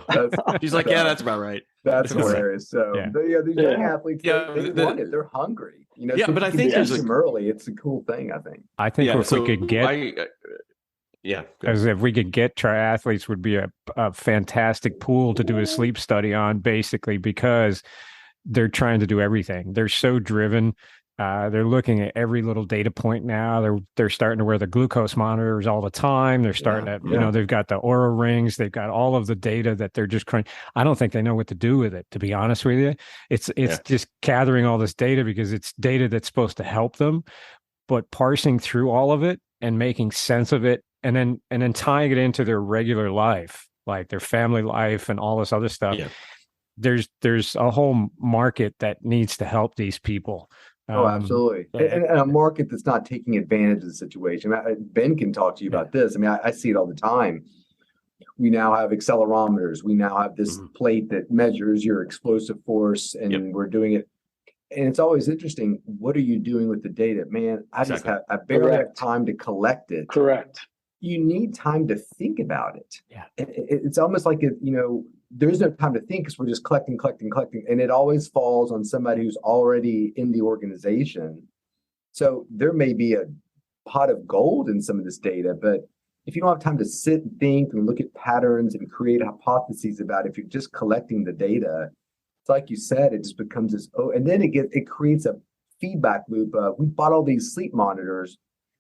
C: she's like, yeah, that's about right.
E: That's hilarious. So these young athletes, they want it. They're hungry. So
C: but I think there's
E: them early. It's a cool thing. I think.
B: If we could get, as if we could get triathletes, would be a fantastic pool to do a sleep study on, basically, because they're trying to do everything. They're so driven. They're looking at every little data point now. They're starting to wear the glucose monitors all the time. They're starting to, they've got the Oura rings. They've got all of the data that they're just crunching. I don't think they know what to do with it, to be honest with you. It's just gathering all this data because it's data that's supposed to help them, but parsing through all of it and making sense of it, and then tying it into their regular life, like their family life and all this other stuff. Yeah. There's a whole market that needs to help these people.
E: Oh, absolutely. And a market that's not taking advantage of the situation. Ben can talk to you about this. I mean, I see it all the time. We now have accelerometers. We now have this plate that measures your explosive force, and we're doing it. And it's always interesting. What are you doing with the data? Man, I barely have time to collect it.
D: Correct.
E: You need time to think about it.
B: Yeah.
E: It's almost like, there's no time to think because we're just collecting. And it always falls on somebody who's already in the organization. So there may be a pot of gold in some of this data, but if you don't have time to sit and think and look at patterns and create hypotheses about it, if you're just collecting the data, it's like you said, it just becomes this, and then it creates a feedback loop of, we bought all these sleep monitors.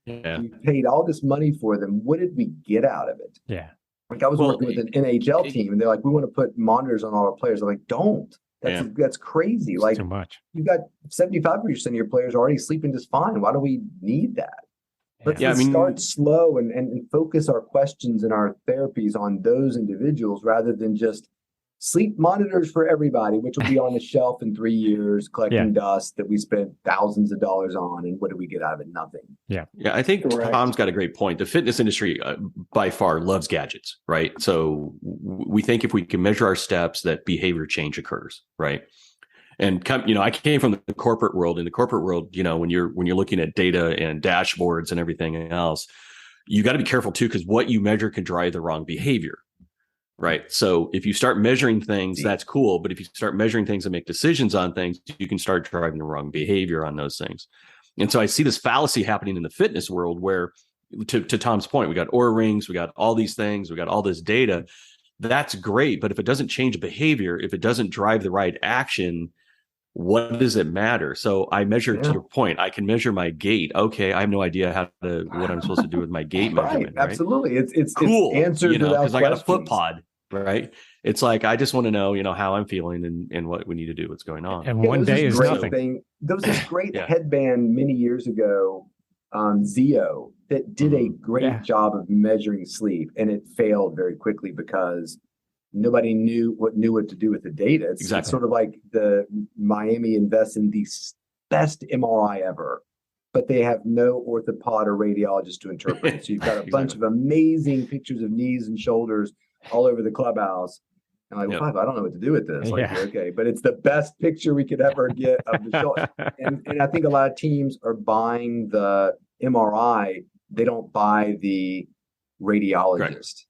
E: Yeah. We paid all this money for them. What did we get out of it?
B: Yeah.
E: Like I was working with an NHL team, and they're like, "We want to put monitors on all our players." I'm like, "Don't! That's crazy! Like,
B: too much.
E: You got 75% of your players already sleeping just fine. Why do we need that?" Let's start slow and focus our questions and our therapies on those individuals rather than just sleep monitors for everybody, which will be on the shelf in 3 years, collecting dust that we spent thousands of dollars on. And what do we get out of it? Nothing.
C: Yeah. I think Tom's got a great point. The fitness industry by far loves gadgets, right? So we think if we can measure our steps, that behavior change occurs, right? And I came from the corporate world. In the corporate world, when you're looking at data and dashboards and everything else, you got to be careful too, because what you measure could drive the wrong behavior. Right. So if you start measuring things, that's cool. But if you start measuring things and make decisions on things, you can start driving the wrong behavior on those things. And so I see this fallacy happening in the fitness world where, to Tom's point, we got Oura rings, we got all these things, we got all this data. That's great. But if it doesn't change behavior, if it doesn't drive the right action, what does it matter? So I measure, to your point, I can measure my gait. Okay, I have no idea what I'm supposed to do with my gait measurement. Right?
E: Absolutely. It's
C: cool.
E: It's answered
C: because I got a foot pod. Right. It's like, I just want to know, how I'm feeling and what we need to do, what's going on.
B: And one day is nothing.
E: There was this great headband many years ago, Zio, that did a great job of measuring sleep, and it failed very quickly because nobody knew what to do with the data. It's sort of like the Miami invests in the best MRI ever, but they have no orthopod or radiologist to interpret it. So you've got a bunch of amazing pictures of knees and shoulders all over the clubhouse. And I'm like, I don't know what to do with this. Like, okay, but it's the best picture we could ever get of the shoulder. And I think a lot of teams are buying the MRI. They don't buy the radiologist.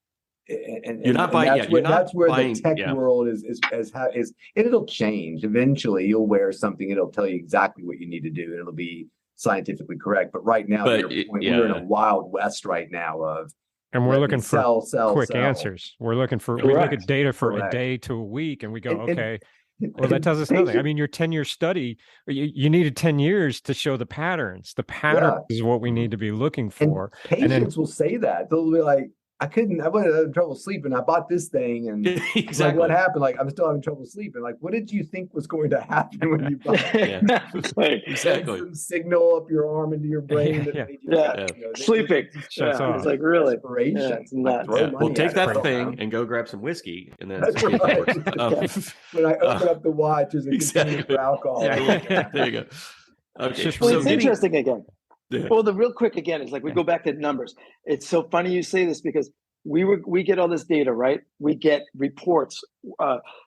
E: And
C: you're not buying.
E: That's where the tech world is, and it'll change. Eventually, you'll wear something. It'll tell you exactly what you need to do, and it'll be scientifically correct. But right now, to your point, we're in a wild west right now of.
B: And we're looking for quick answers. We're looking for, we look at data for a day to a week and we go, well, that tells us nothing. I mean, your 10-year study, you needed 10 years to show the patterns. The pattern is what we need to be looking for.
E: And patients will say that. They'll be like, I was having trouble sleeping. I bought this thing, and
C: exactly.
E: like, what happened? Like, I'm still having trouble sleeping. Like, what did you think was going to happen when you bought it?
C: Exactly.
E: Some signal up your arm into your brain.
D: Sleeping. It's like, really?
E: Yeah,
D: it's nuts.
C: Well, take that thing and go grab some whiskey, and then
E: that's right. When I open up the watch, there's a container for alcohol.
C: There you go. Okay.
D: Well, it's interesting again. Well, the real quick again is like we go back to numbers. It's so funny you say this because we get all this data, right? We get reports,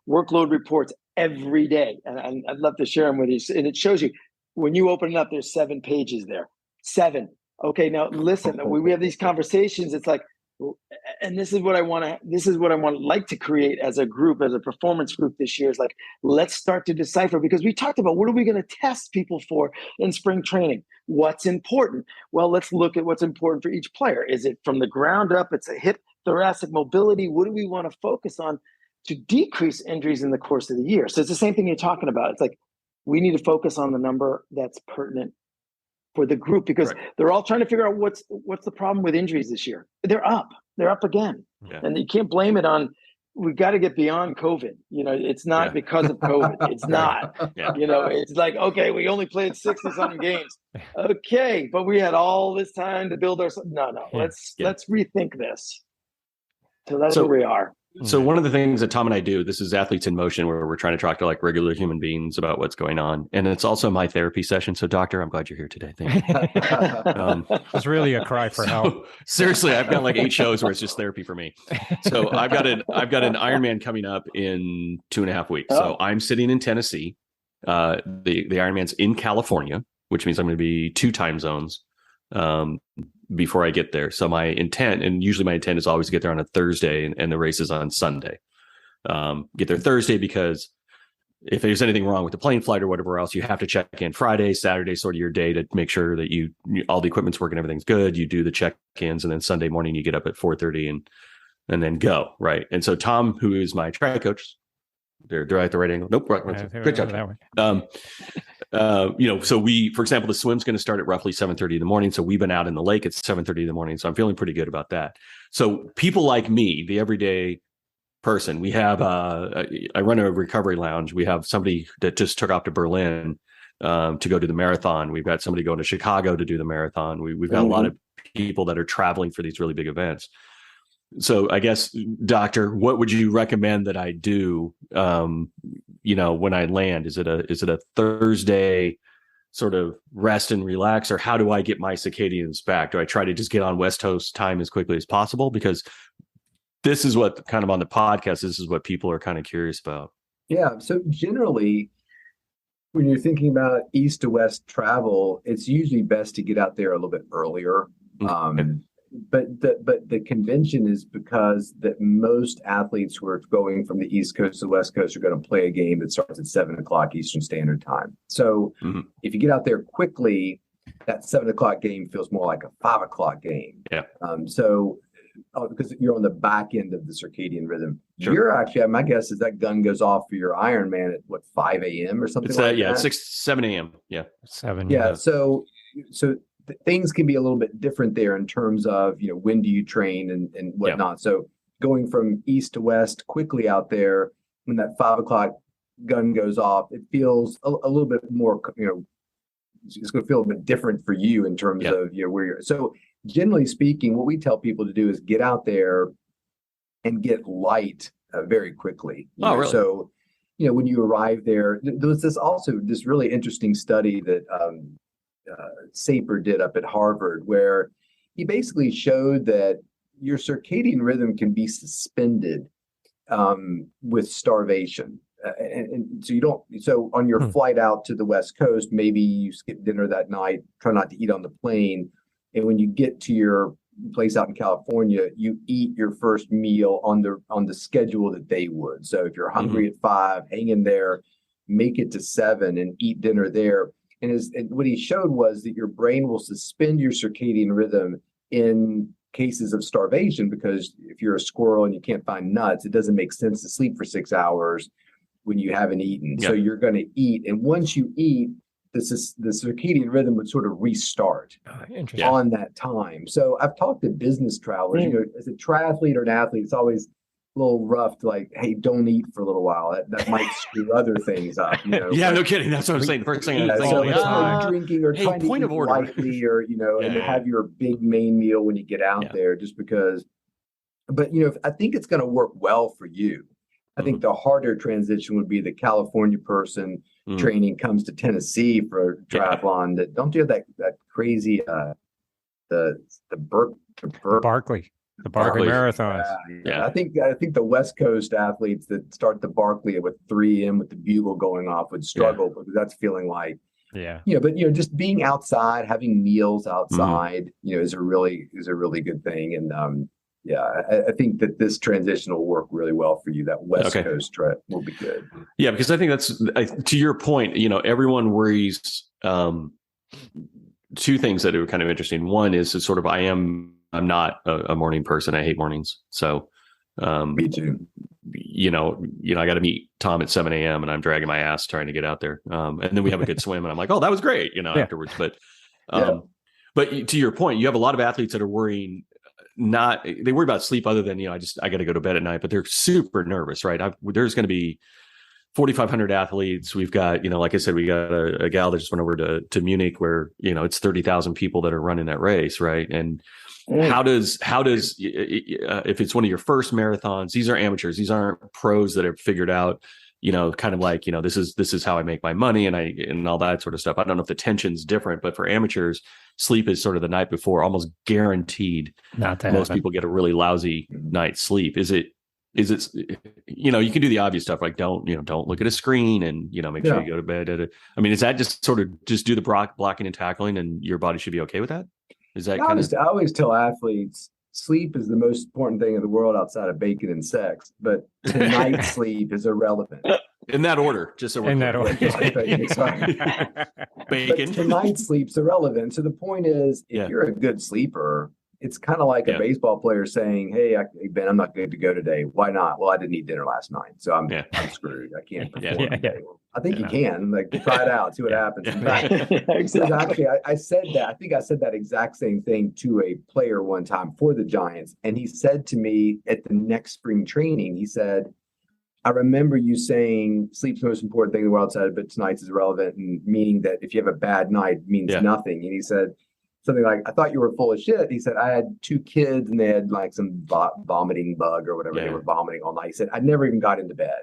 D: workload reports every day, and I'd love to share them with you. And it shows you when you open it up, there's 7 pages there. 7. Okay, now listen. We have these conversations. It's like, and this is what I want to like to create as a group, as a performance group this year, is like, let's start to decipher, because we talked about what are we going to test people for in spring training? What's important? Well, let's look at what's important for each player. Is it from the ground up? It's a hip thoracic mobility. What do we want to focus on to decrease injuries in the course of the year? So it's the same thing you're talking about. It's like, we need to focus on the number that's pertinent for the group, because they're all trying to figure out what's the problem with injuries this year. They're up again. And you can't blame it on, we got to get beyond COVID. It's not because of COVID. It's not, it's like, okay, we only played 60 something games. Okay. But we had all this time to build ourselves. No, let's rethink this. So that's where we are.
C: So one of the things that Tom and I do, this is Athletes in Motion, where we're trying to talk to like regular human beings about what's going on. And it's also my therapy session. So doctor, I'm glad you're here today. Thank you.
B: It's really a cry for help.
C: Seriously, I've got like 8 shows where it's just therapy for me. So I've got an Ironman coming up in 2.5 weeks. So I'm sitting in Tennessee. The Ironman's in California, which means I'm going to be 2 time zones before I get there. So my intent, and usually my intent is always to get there on a Thursday, and the race is on Sunday. Get there Thursday because if there's anything wrong with the plane flight or whatever else, you have to check in Friday, Saturday, sort of your day to make sure that all the equipment's working, everything's good. You do the check-ins, and then Sunday morning you get up at 4:30 and then go, right? And so Tom, who is my track coach, they're at the right angle. Nope, right. Good job. So we, for example, the swim's going to start at roughly 7:30 in the morning. So we've been out in the lake at 7:30 in the morning. So I'm feeling pretty good about that. So people like me, the everyday person, we have, I run a recovery lounge. We have somebody that just took off to Berlin to go do the marathon. We've got somebody going to Chicago to do the marathon. We've got a lot of people that are traveling for these really big events. So I guess, doctor, what would you recommend that I do, when I land? Is it a Thursday sort of rest and relax, or how do I get my circadians back? Do I try to just get on West Coast time as quickly as possible? Because this is what kind of on the podcast, this is what people are kind of curious about.
E: Yeah. So generally, when you're thinking about east to west travel, it's usually best to get out there a little bit earlier. But the convention is because that most athletes who are going from the East Coast to the West Coast are going to play a game that starts at 7:00 Eastern Standard Time. So if you get out there quickly, that 7:00 game feels more like a 5:00 game. Yeah. Because you're on the back end of the circadian rhythm. Sure. You're actually, my guess is that gun goes off for your Ironman at 5 a.m. or something like that?
C: Yeah, 7 a.m. Yeah.
B: 7.
E: Yeah. So things can be a little bit different there in terms of, when do you train and whatnot. Yeah. So going from east to west quickly out there, when that 5:00 gun goes off, it feels a little bit more, it's going to feel a bit different for you in terms of, where you're. So generally speaking, what we tell people to do is get out there and get light very quickly.
C: Really?
E: So, when you arrive there, there was this really interesting study that, Saper did up at Harvard, where he basically showed that your circadian rhythm can be suspended with starvation. And so on your flight out to the West Coast, maybe you skip dinner that night, try not to eat on the plane. And when you get to your place out in California, you eat your first meal on the schedule that they would. So if you're hungry at 5, hang in there, make it to 7 and eat dinner there. And what he showed was that your brain will suspend your circadian rhythm in cases of starvation, because if you're a squirrel and you can't find nuts, it doesn't make sense to sleep for 6 hours when you haven't eaten. Yeah. So you're going to eat. And once you eat, the circadian rhythm would sort of restart on that time. So I've talked to business travelers, as a triathlete or an athlete, it's always a little rough to like, hey, don't eat for a little while. That might screw other things up.
C: Yeah, no kidding. That's what I'm saying. First thing I'm thinking,
E: drinking or trying to eat lightly, or and have your big main meal when you get out there, just because. But I think it's going to work well for you. I think the harder transition would be the California person training comes to Tennessee for triathlon. That don't do that crazy the
B: Barkley. The Barkley Marathons.
E: I think the West Coast athletes that start the Barkley with 3 a.m. with the bugle going off would struggle because that's feeling like but just being outside, having meals outside, is a really good thing. And I think that this transition will work really well for you. That West Coast trip will be good. Yeah,
C: because I think that's to your point. Everyone worries. 2 things that are kind of interesting. One is sort of I'm not a morning person. I hate mornings. So,
E: me too.
C: I got to meet Tom at 7 a.m. and I'm dragging my ass trying to get out there. And then we have a good swim and I'm like, oh, that was great, afterwards. But, but to your point, you have a lot of athletes that are worrying. They worry about sleep other than, I got to go to bed at night, but they're super nervous, right? There's going to be 4,500 athletes. We've got, like I said, we got a gal that just went over to Munich where, it's 30,000 people that are running that race. Right. And how does if it's one of your first marathons, these are amateurs, these aren't pros that have figured out, kind of like, this is how I make my money and all that sort of stuff. I don't know if the tension's different, but for amateurs, sleep is sort of the night before, almost guaranteed. Most people get a really lousy night's sleep. Is it, you can do the obvious stuff like don't look at a screen and, make sure you go to bed is that just sort of just do the blocking and tackling and your body should be okay with that? Is that
E: I always tell athletes sleep is the most important thing in the world outside of bacon and sex, but tonight's sleep is irrelevant.
C: In that order, just so we're
B: in that order.
C: Bacon.
E: But tonight's sleep's irrelevant. So the point is, if you're a good sleeper, it's kind of like a baseball player saying, "Hey, Ben, I'm not good to go today. Why not? Well, I didn't eat dinner last night, so I'm screwed. I can't perform today." I think you can try it out, see what happens. In fact, actually, I said that. I think I said that exact same thing to a player one time for the Giants, and he said to me at the next spring training, he said, I remember you saying sleep's the most important thing in the world outside, but tonight's is irrelevant, and meaning that if you have a bad night, it means nothing. And he said something like, I thought you were full of shit. He said, I had 2 kids and they had like some vomiting bug or whatever. They were vomiting all night. He said, I never even got into bed.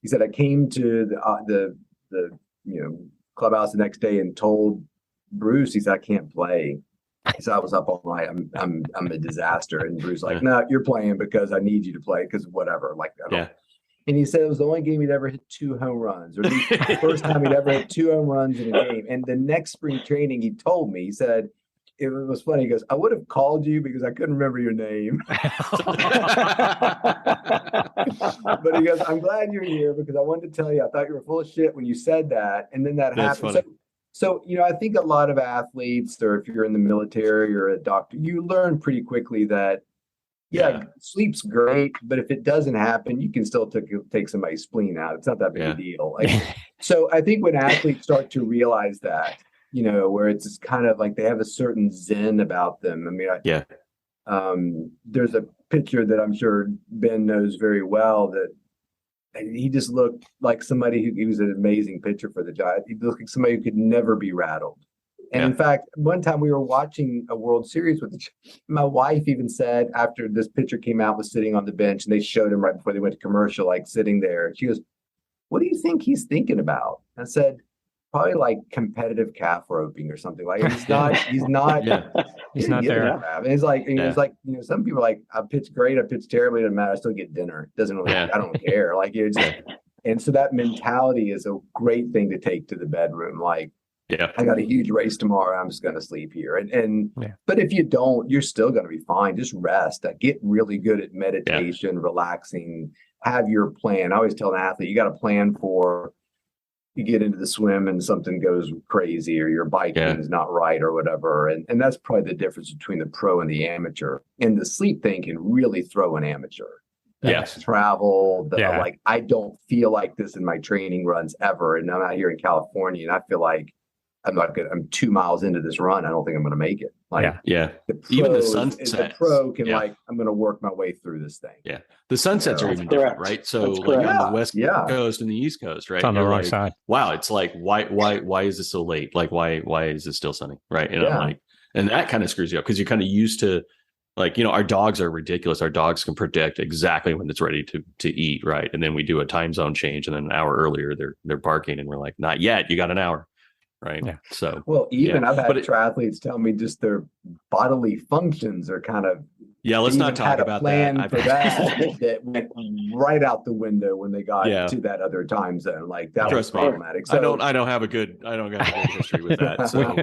E: He said, I came to the clubhouse the next day and told Bruce, he said, I can't play. He said, I was up all night. I'm a disaster. And Bruce like, no, you're playing because I need you to play because whatever. Like, I don't. And he said it was the only game he'd ever hit 2 home runs, or the first time he'd ever hit 2 home runs in a game. And the next spring training, he told me, he said, it was funny. He goes, I would have called you because I couldn't remember your name. But he goes, I'm glad you're here because I wanted to tell you, I thought you were full of shit when you said that. And then that happened. So, I think a lot of athletes, or if you're in the military or a doctor, you learn pretty quickly that, sleep's great, but if it doesn't happen, you can still take somebody's spleen out. It's not that big a deal. So I think when athletes start to realize that, where it's just kind of like they have a certain zen about them. I mean, there's a picture that I'm sure Ben knows very well that he just looked like somebody he was an amazing pitcher for the Giants. He looked like somebody who could never be rattled. And in fact, one time we were watching a World Series my wife even said after this pitcher came out, was sitting on the bench and they showed him right before they went to commercial, like sitting there. She goes, what do you think he's thinking about? I said, probably like competitive calf roping or something. Like he's not there. And it's like, some people are like, I pitch great, I pitch terribly, it doesn't matter. I still get dinner. It doesn't really, I don't care. Like it's and so that mentality is a great thing to take to the bedroom. Like, I got a huge race tomorrow. I'm just going to sleep here. But if you don't, you're still going to be fine. Just rest. Get really good at meditation, relaxing, have your plan. I always tell an athlete, you got a plan for you get into the swim and something goes crazy or your biking is not right or whatever. And that's probably the difference between the pro and the amateur. And the sleep thing can really throw an amateur. Travel, like I don't feel like this in my training runs ever. And I'm out here in California and I feel like I'm 2 miles into this run. I don't think I'm going to make it.
C: Even the sunsets.
E: The pro can I'm going to work my way through this thing.
C: Yeah. The sunsets are even different, right? So like on the West Coast and the East Coast, right?
B: It's on the wrong side.
C: Wow. It's like, why is this so late? Like, why is it still sunny? Right. And I'm like, and that kind of screws you up because you're kind of used to, like, our dogs are ridiculous. Our dogs can predict exactly when it's ready to eat. Right. And then we do a time zone change. And then an hour earlier, they're barking and we're like, not yet. You got an hour. Right. Yeah. So,
E: I've had triathletes tell me just their bodily functions are kind of.
C: Yeah. Let's not talk about that.
E: That went right out the window when they got to that other time zone. Like that was problematic. So,
C: I don't have a good history with that. So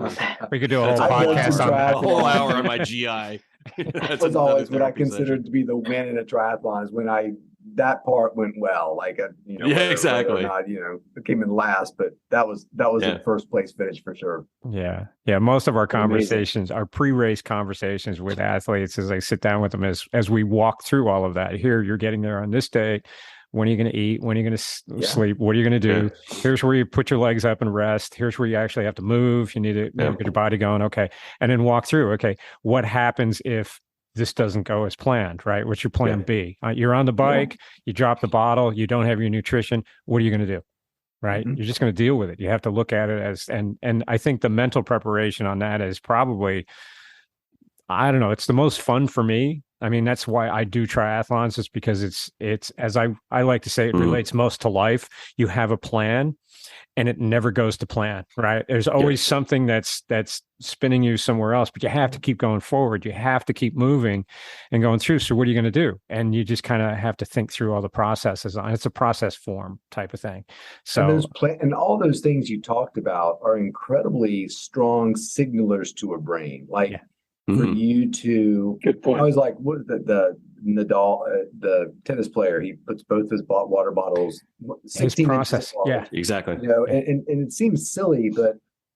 B: we could do a whole podcast on
C: a whole hour on my GI.
E: That was always what I considered to be the win in a triathlon is when that part went well, like
C: exactly.
E: Whether or not, it came in last, but that was the first place finish for sure.
B: Yeah. Most of our conversations, our pre-race conversations with athletes, as I sit down with them, as we walk through all of that. Here, you're getting there on this day. When are you going to eat? When are you going to sleep? What are you going to do? Here's where you put your legs up and rest. Here's where you actually have to move. You need to get your body going. Okay. And then walk through. Okay. What happens if this doesn't go as planned, right? What's your plan B? You're on the bike, you drop the bottle, you don't have your nutrition. What are you going to do? Right. You're just going to deal with it. You have to look at it as, and I think the mental preparation on that is probably, I don't know, it's the most fun for me. I mean, that's why I do triathlons, is because it's as I like to say, it relates most to life. You have a plan and it never goes to plan, right? There's always something that's spinning you somewhere else, but you have to keep going forward. You have to keep moving and going through. So what are you going to do? And you just kind of have to think through all the processes. It's a process form type of thing. So
E: and all those things you talked about are incredibly strong signalers to a brain. Like for you to, good point. I was like, what is the Nadal, the tennis player, he puts both his water bottles, 16
B: process. Yeah,
C: exactly.
E: And it seems silly, but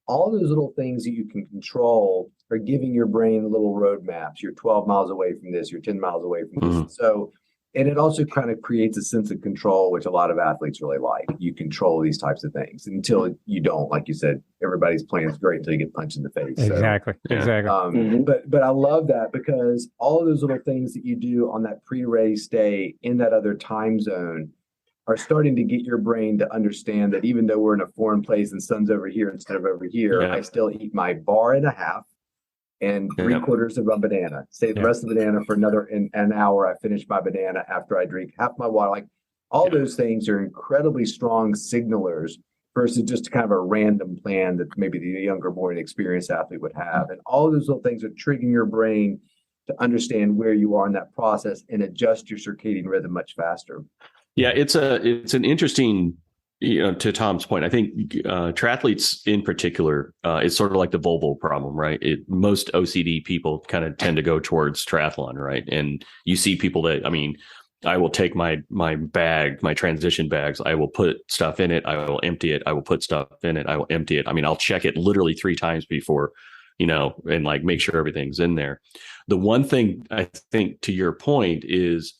E: all those little things that you can control are giving your brain little roadmaps. You're 12 miles away from this, you're 10 miles away from this. So, and it also kind of creates a sense of control, which a lot of athletes really like. You control these types of things until you don't. Like you said, everybody's plan is great until you get punched in the face.
B: Exactly.
E: But I love that because all of those little things that you do on that pre-race day in that other time zone are starting to get your brain to understand that even though we're in a foreign place and sun's over here instead of over here, I still eat my bar and a half and 3/4 of a banana. Save the rest of the banana for an hour. I finish my banana after I drink half my water. Like all those things are incredibly strong signalers versus just kind of a random plan that maybe the younger, more inexperienced athlete would have. And all those little things are triggering your brain to understand where you are in that process and adjust your circadian rhythm much faster.
C: Yeah, it's an interesting, to Tom's point, I think triathletes in particular, it's sort of like the Volvo problem, right? Most OCD people kind of tend to go towards triathlon, right? And you see people that, I will take my bag, my transition bags, I will put stuff in it, I will empty it, I will put stuff in it, I will empty it. I'll check it literally 3 times before, and like make sure everything's in there. The one thing I think, to your point, is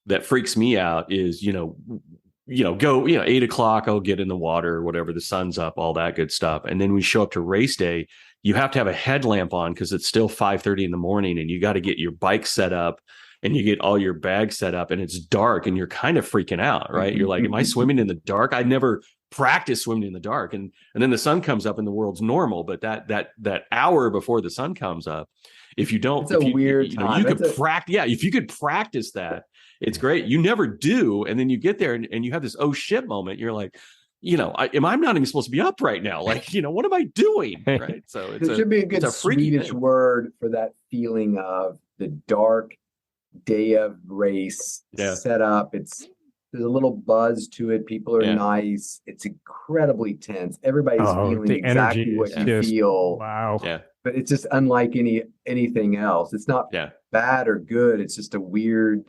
C: that freaks me out is, go, 8 o'clock, I'll get in the water or whatever, the sun's up, all that good stuff. And then we show up to race day, you have to have a headlamp on because it's still 5:30 in the morning and you got to get your bike set up and you get all your bags set up and it's dark and you're kind of freaking out, right? You're like, am I swimming in the dark? I never practiced swimming in the dark. And then the sun comes up and the world's normal. But that hour before the sun comes up, if you don't,
E: it's a weird time.
C: You could practice. Yeah. If you could practice that, it's great. You never do. And then you get there and you have this, oh shit moment. You're like, I'm not even supposed to be up right now. Like, what am I doing? Right. So
E: there should be a good Swedish word for that feeling of the dark day of race set up. There's a little buzz to it. People are nice. It's incredibly tense. Everybody's feeling exactly what you feel.
B: Wow.
C: Yeah.
E: But it's just unlike anything else. It's not bad or good. It's just a weird.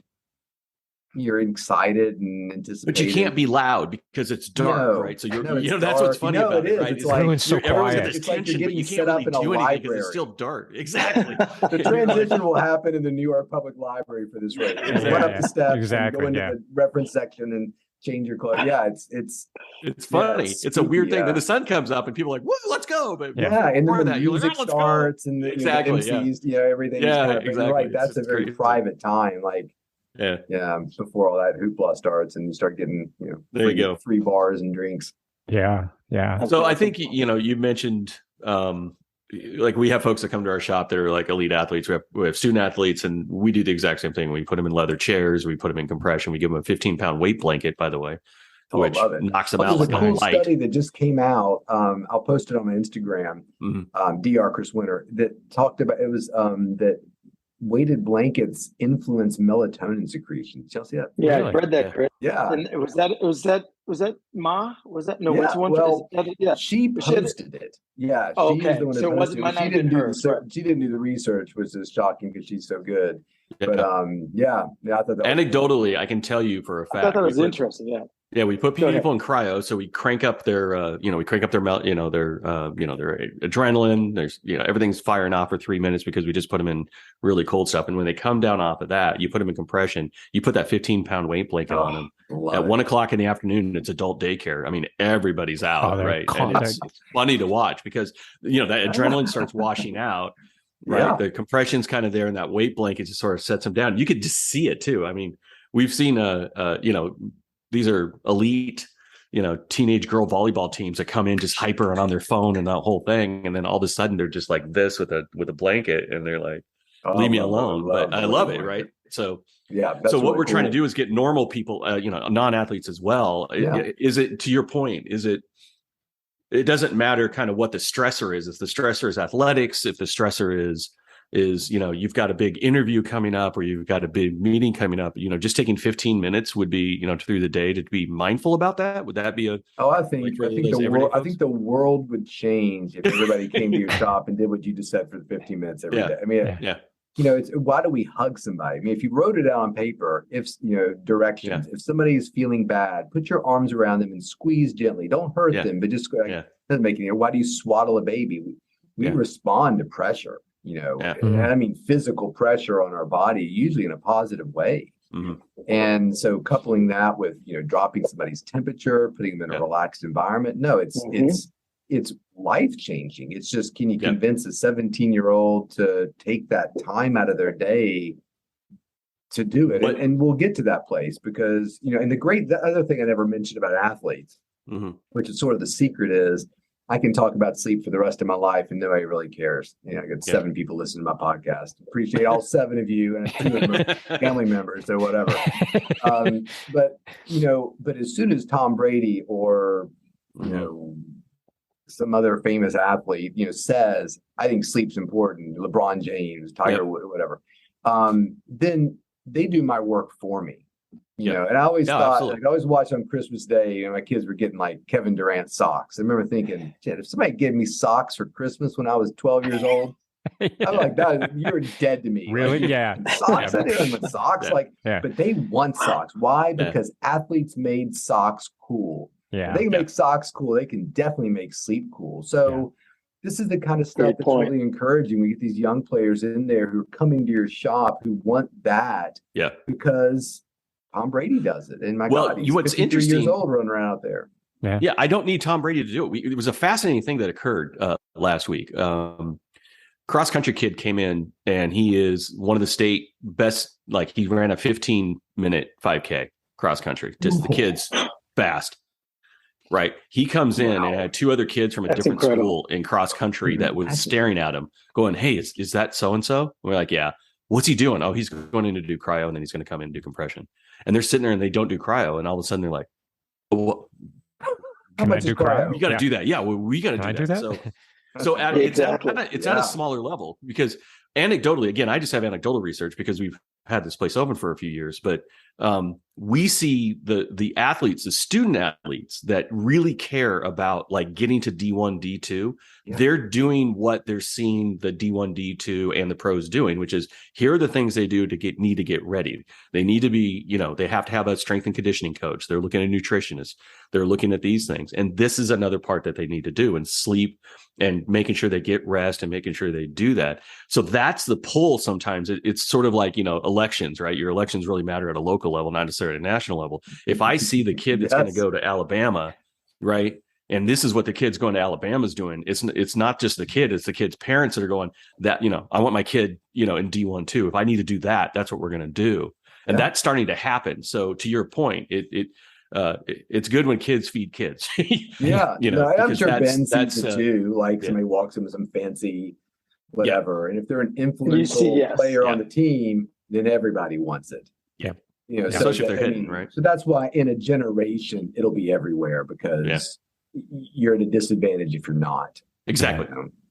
E: You're excited and anticipated,
C: but you can't be loud because it's dark, right? So that's what's funny about it, right?
B: It's like so quiet.
E: It's like you're getting set up in a library because
C: it's still dark. Exactly.
E: The transition will happen in the New York Public Library for this race. Run up the steps, and go into the reference section, and change your clothes. Yeah,
C: it's funny. It's a weird thing. Then the sun comes up and people are like, "Woo, let's go!" But
E: and then the music
C: like,
E: starts and the MCs, everything.
C: Yeah, exactly.
E: Right, that's a very private time. Like, before all that hoopla starts and you start getting,
C: there you go,
E: free bars and drinks.
B: Yeah.
C: So I think you mentioned. Like we have folks that come to our shop that are like elite athletes. We have student athletes, and we do the exact same thing. We put them in leather chairs. We put them in compression. We give them a 15-pound weight blanket, by the way, which knocks them out like a
E: cool
C: light.
E: Study that just came out. I'll post it on my Instagram. Dr. Chris Winter, that talked about it was that weighted blankets influence melatonin secretion. Did y'all see that?
D: Yeah, really? I read that, Chris.
E: Yeah.
D: And was that Ma? Was that no?
E: Yeah,
D: one?
E: Well, she posted it. Yeah, she's the one that posted it. She didn't do she didn't do the research, which is shocking because she's so good. Yeah. But I thought that
C: anecdotally, I can tell you for a fact.
D: I thought that was interesting. Yeah.
C: Yeah, we put people in cryo, so we crank up their, their adrenaline. There's, everything's firing off for 3 minutes because we just put them in really cold stuff. And when they come down off of that, you put them in compression. You put that 15-pound weight blanket on them at 1 o'clock in the afternoon. It's adult daycare. I mean, everybody's out, right? And it's funny to watch because that adrenaline starts washing out. Right, yeah. The compression's kind of there, and that weight blanket just sort of sets them down. You could just see it too. I mean, we've seen these are elite, teenage girl volleyball teams that come in just hyper and on their phone and that whole thing. And then all of a sudden they're just like this with a blanket and they're like, leave me alone. But I love it. Right. So, so what we're trying to do is get normal people, non-athletes as well. Yeah. Is it, to your point, it doesn't matter kind of what the stressor is. If the stressor is athletics, if the stressor is you've got a big interview coming up or you've got a big meeting coming up, just taking 15 minutes would be, through the day to be mindful about that. Would that be
E: I think the world would change if everybody came to your shop and did what you just said for the 15 minutes every day. I mean, it's why do we hug somebody? I mean, if you wrote it out on paper, if directions, if somebody is feeling bad, put your arms around them and squeeze gently. Don't hurt them, but just doesn't make any. Why do you swaddle a baby? We respond to pressure. And I mean physical pressure on our body, usually in a positive way. Mm-hmm. And so coupling that with, dropping somebody's temperature, putting them in a relaxed environment. No, it's life-changing. It's just, can you convince a 17-year-old to take that time out of their day to do it? And we'll get to that place because, and the other thing I never mentioned about athletes, which is sort of the secret is, I can talk about sleep for the rest of my life and nobody really cares. I got 7 people listening to my podcast. Appreciate all 7 of you and 2 of them are family members or whatever. But as soon as Tom Brady or, some other famous athlete, says, I think sleep's important, LeBron James, Tiger Woods, whatever, then they do my work for me. And I always thought, I always watched on Christmas Day, my kids were getting like Kevin Durant socks. I remember thinking, if somebody gave me socks for Christmas when I was 12 years old, I'm like, you're dead to me.
B: Really?
E: Socks. I didn't want socks. But they want socks. Why? Because athletes made socks cool. If they can make socks cool, they can definitely make sleep cool. So this is the kind of stuff that's really encouraging. We get these young players in there who are coming to your shop who want that. Yeah. Because Tom Brady does it. And God, he's what's 53 interesting years old running around out there.
C: Yeah, I don't need Tom Brady to do it. It was a fascinating thing that occurred last week. Cross country kid came in and he is one of the state best. Like he ran a 15-minute 5K cross country. Just the kid's fast. Right. He comes in and had 2 other kids from a different school in cross country that was staring at him going, hey, is that so-and-so? We're like, yeah. What's he doing? Oh, he's going in to do cryo and then he's going to come in and do compression. And they're sitting there and they don't do cryo. And all of a sudden they're like, oh,
E: how much is cryo?
C: You got to do that. Yeah. Well, we got to do that. So it's at a smaller level because anecdotally, again, I just have anecdotal research because we've had this place open for a few years, but we see the athletes, the student athletes that really care about like getting to D1, D2. Yeah. They're doing what they're seeing the D1, D2 and the pros doing, which is here are the things they do to need to get ready. They need to be, they have to have a strength and conditioning coach. They're looking at nutritionists. They're looking at these things. And this is another part that they need to do, and sleep and making sure they get rest and making sure they do that. So that's the pull. Sometimes it's sort of like, a elections, right? Your elections really matter at a local level, not necessarily at a national level. If I see the kid that's going to go to Alabama, right, and this is what the kid's going to Alabama is doing, it's not just the kid, it's the kid's parents that are going, that, I want my kid, in D1 too. If I need to do that, that's what we're going to do. And that's starting to happen. So to your point, it's good when kids feed kids.
E: I'm sure Ben sees it too. Like somebody walks in with some fancy whatever, and if they're an influential player on the team, then everybody wants it.
C: Especially if they're hidden, right?
E: So that's why in a generation it'll be everywhere, because you're at a disadvantage if you're not.
C: Exactly.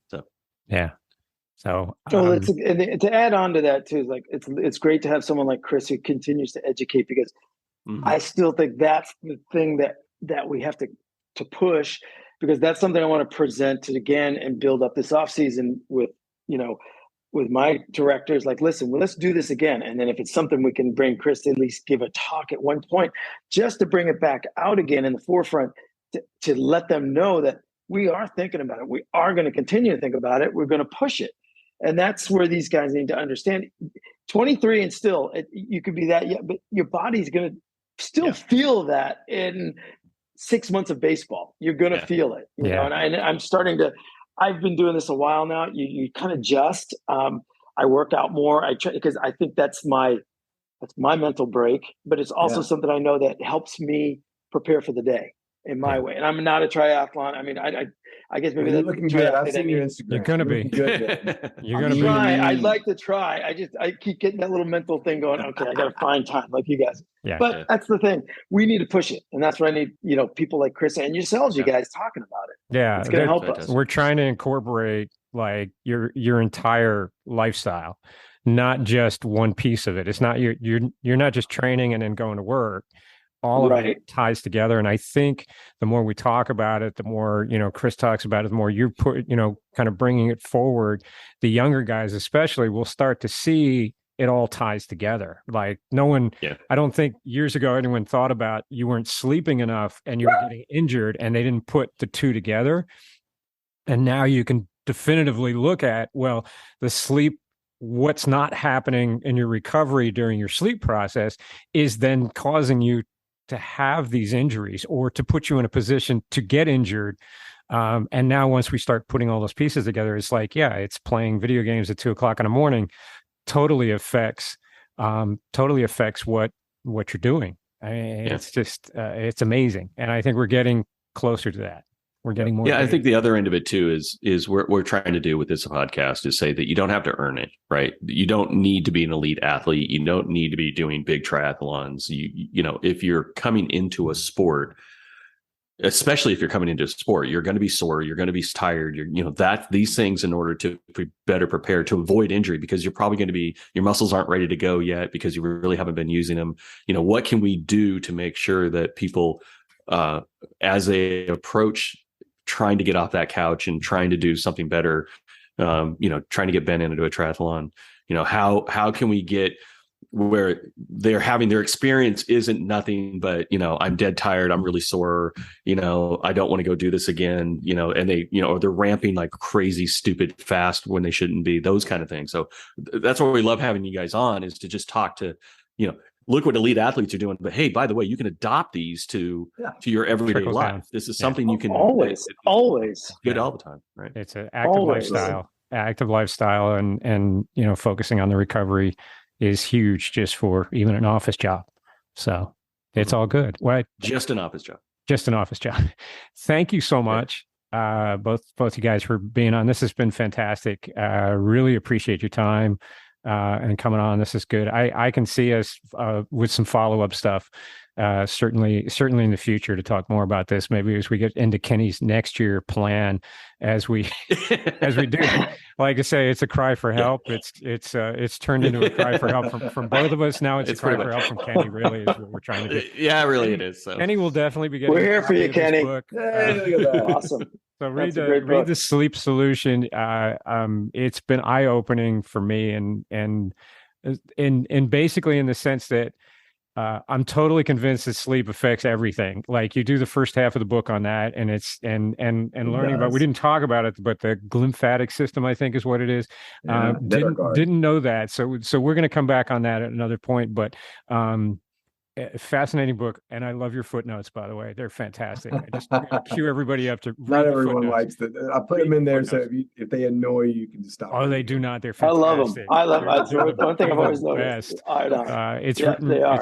B: So
D: to add on to that too, is like it's great to have someone like Chris who continues to educate, because I still think that's the thing that we have to push, because that's something I want to present to again and build up this off season with my directors. Like, listen, well, let's do this again, and then if it's something we can bring Chris to at least give a talk at one point, just to bring it back out again in the forefront, to let them know that we are thinking about it. We are going to continue to think about it. We're going to push it. And that's where these guys need to understand. 23 and still, you could be that, but your body's going to still feel that in 6 months of baseball. You're going to feel it. You know? And I'm starting to, I've been doing this a while now. You kind of just, I work out more. I try, because I think that's my mental break, but it's also something I know that helps me prepare for the day in my way. And I'm not a triathlon. I mean, I guess maybe
E: you're looking good. I've seen your Instagram.
B: You're gonna be
E: good.
B: You're gonna be.
D: I'd like to try. I keep getting that little mental thing going. Okay, I got to find time like you guys. But that's the thing. We need to push it, and that's what I need. People like Chris and yourselves, you guys talking about it.
B: Yeah,
D: it's gonna help us.
B: We're trying to incorporate like your entire lifestyle, not just one piece of it. It's not you're not just training and then going to work. All of it ties together. And I think the more we talk about it, the more, Chris talks about it, the more you put, kind of bringing it forward, the younger guys especially will start to see it all ties together. Like no one, I don't think years ago anyone thought about you weren't sleeping enough and you were getting injured, and they didn't put the two together. And now you can definitively look at, well, the sleep, what's not happening in your recovery during your sleep process is then causing you to have these injuries or to put you in a position to get injured. And now once we start putting all those pieces together, it's like, it's playing video games at 2:00 in the morning totally affects what you're doing. It's just, it's amazing. And I think we're getting closer to that. We're getting more.
C: Yeah, I think the other end of it too is what we're trying to do with this podcast is say that you don't have to earn it, right? You don't need to be an elite athlete. You don't need to be doing big triathlons. If you're coming into a sport, especially if you're coming into a sport, you're going to be sore, you're going to be tired. These things in order to be better prepared to avoid injury, because you're probably going to be, your muscles aren't ready to go yet because you really haven't been using them. What can we do to make sure that people, as they approach trying to get off that couch and trying to do something better, trying to get Ben into a triathlon, how can we get where they're having their experience isn't nothing but, I'm dead tired, I'm really sore, I don't want to go do this again, and they, or they're ramping like crazy, stupid fast when they shouldn't be, those kind of things. So that's what we love having you guys on, is to just talk to, look what elite athletes are doing, but hey, by the way, you can adopt these to your everyday life. Down. This is something you can
D: always
C: good all the time, right?
B: It's an active lifestyle, and focusing on the recovery is huge just for even an office job. So it's all good. Well,
C: just an office job.
B: Thank you so much. Both you guys for being on. This has been fantastic. Really appreciate your time. And coming on. This is good. I can see us with some follow-up stuff, certainly in the future, to talk more about this. Maybe as we get into Kenny's next year plan, as we do. Like I say, it's a cry for help. It's turned into a cry for help from both of us. Now it's a cry for help from Kenny. Really, is what we're trying to do.
C: Yeah, really, it is. So.
B: Kenny will definitely be getting.
D: We're here for you, Kenny.
B: Book.
D: Hey, look at that. Awesome.
B: So read the Sleep Solution. It's been eye-opening for me, and basically in the sense that I'm totally convinced that sleep affects everything. Like you do the first half of the book on that, and it's and learning about. We didn't talk about it, but the lymphatic system, I think, is what it is. Didn't know that. So we're going to come back on that at another point. But fascinating book, and I love your footnotes. By the way, they're fantastic. I just cue everybody up to read.
E: Not everyone likes that. I put them in there so if they annoy you, you can just stop.
B: Oh, they do not. They're fantastic.
D: I love them. One thing I've always noticed.
B: It's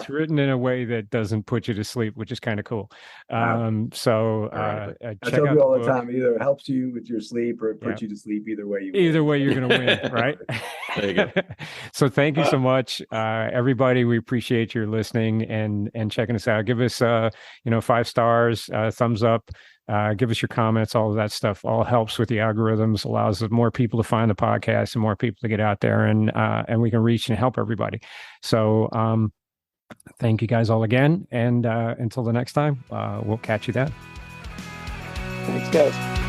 B: written in a way that doesn't put you to sleep, which is kind of cool.
E: I tell you all the time, either it helps you with your sleep or it puts you to sleep. Either way,
B: you're going to win, right?
C: There you go.
B: So thank you so much, everybody. We appreciate your listening and checking us out. Give us 5 stars, thumbs up, give us your comments. All of that stuff all helps with the algorithms, allows more people to find the podcast and more people to get out there, and we can reach and help everybody. So thank you guys all again, and until the next time, we'll catch you then.
D: Thanks, guys.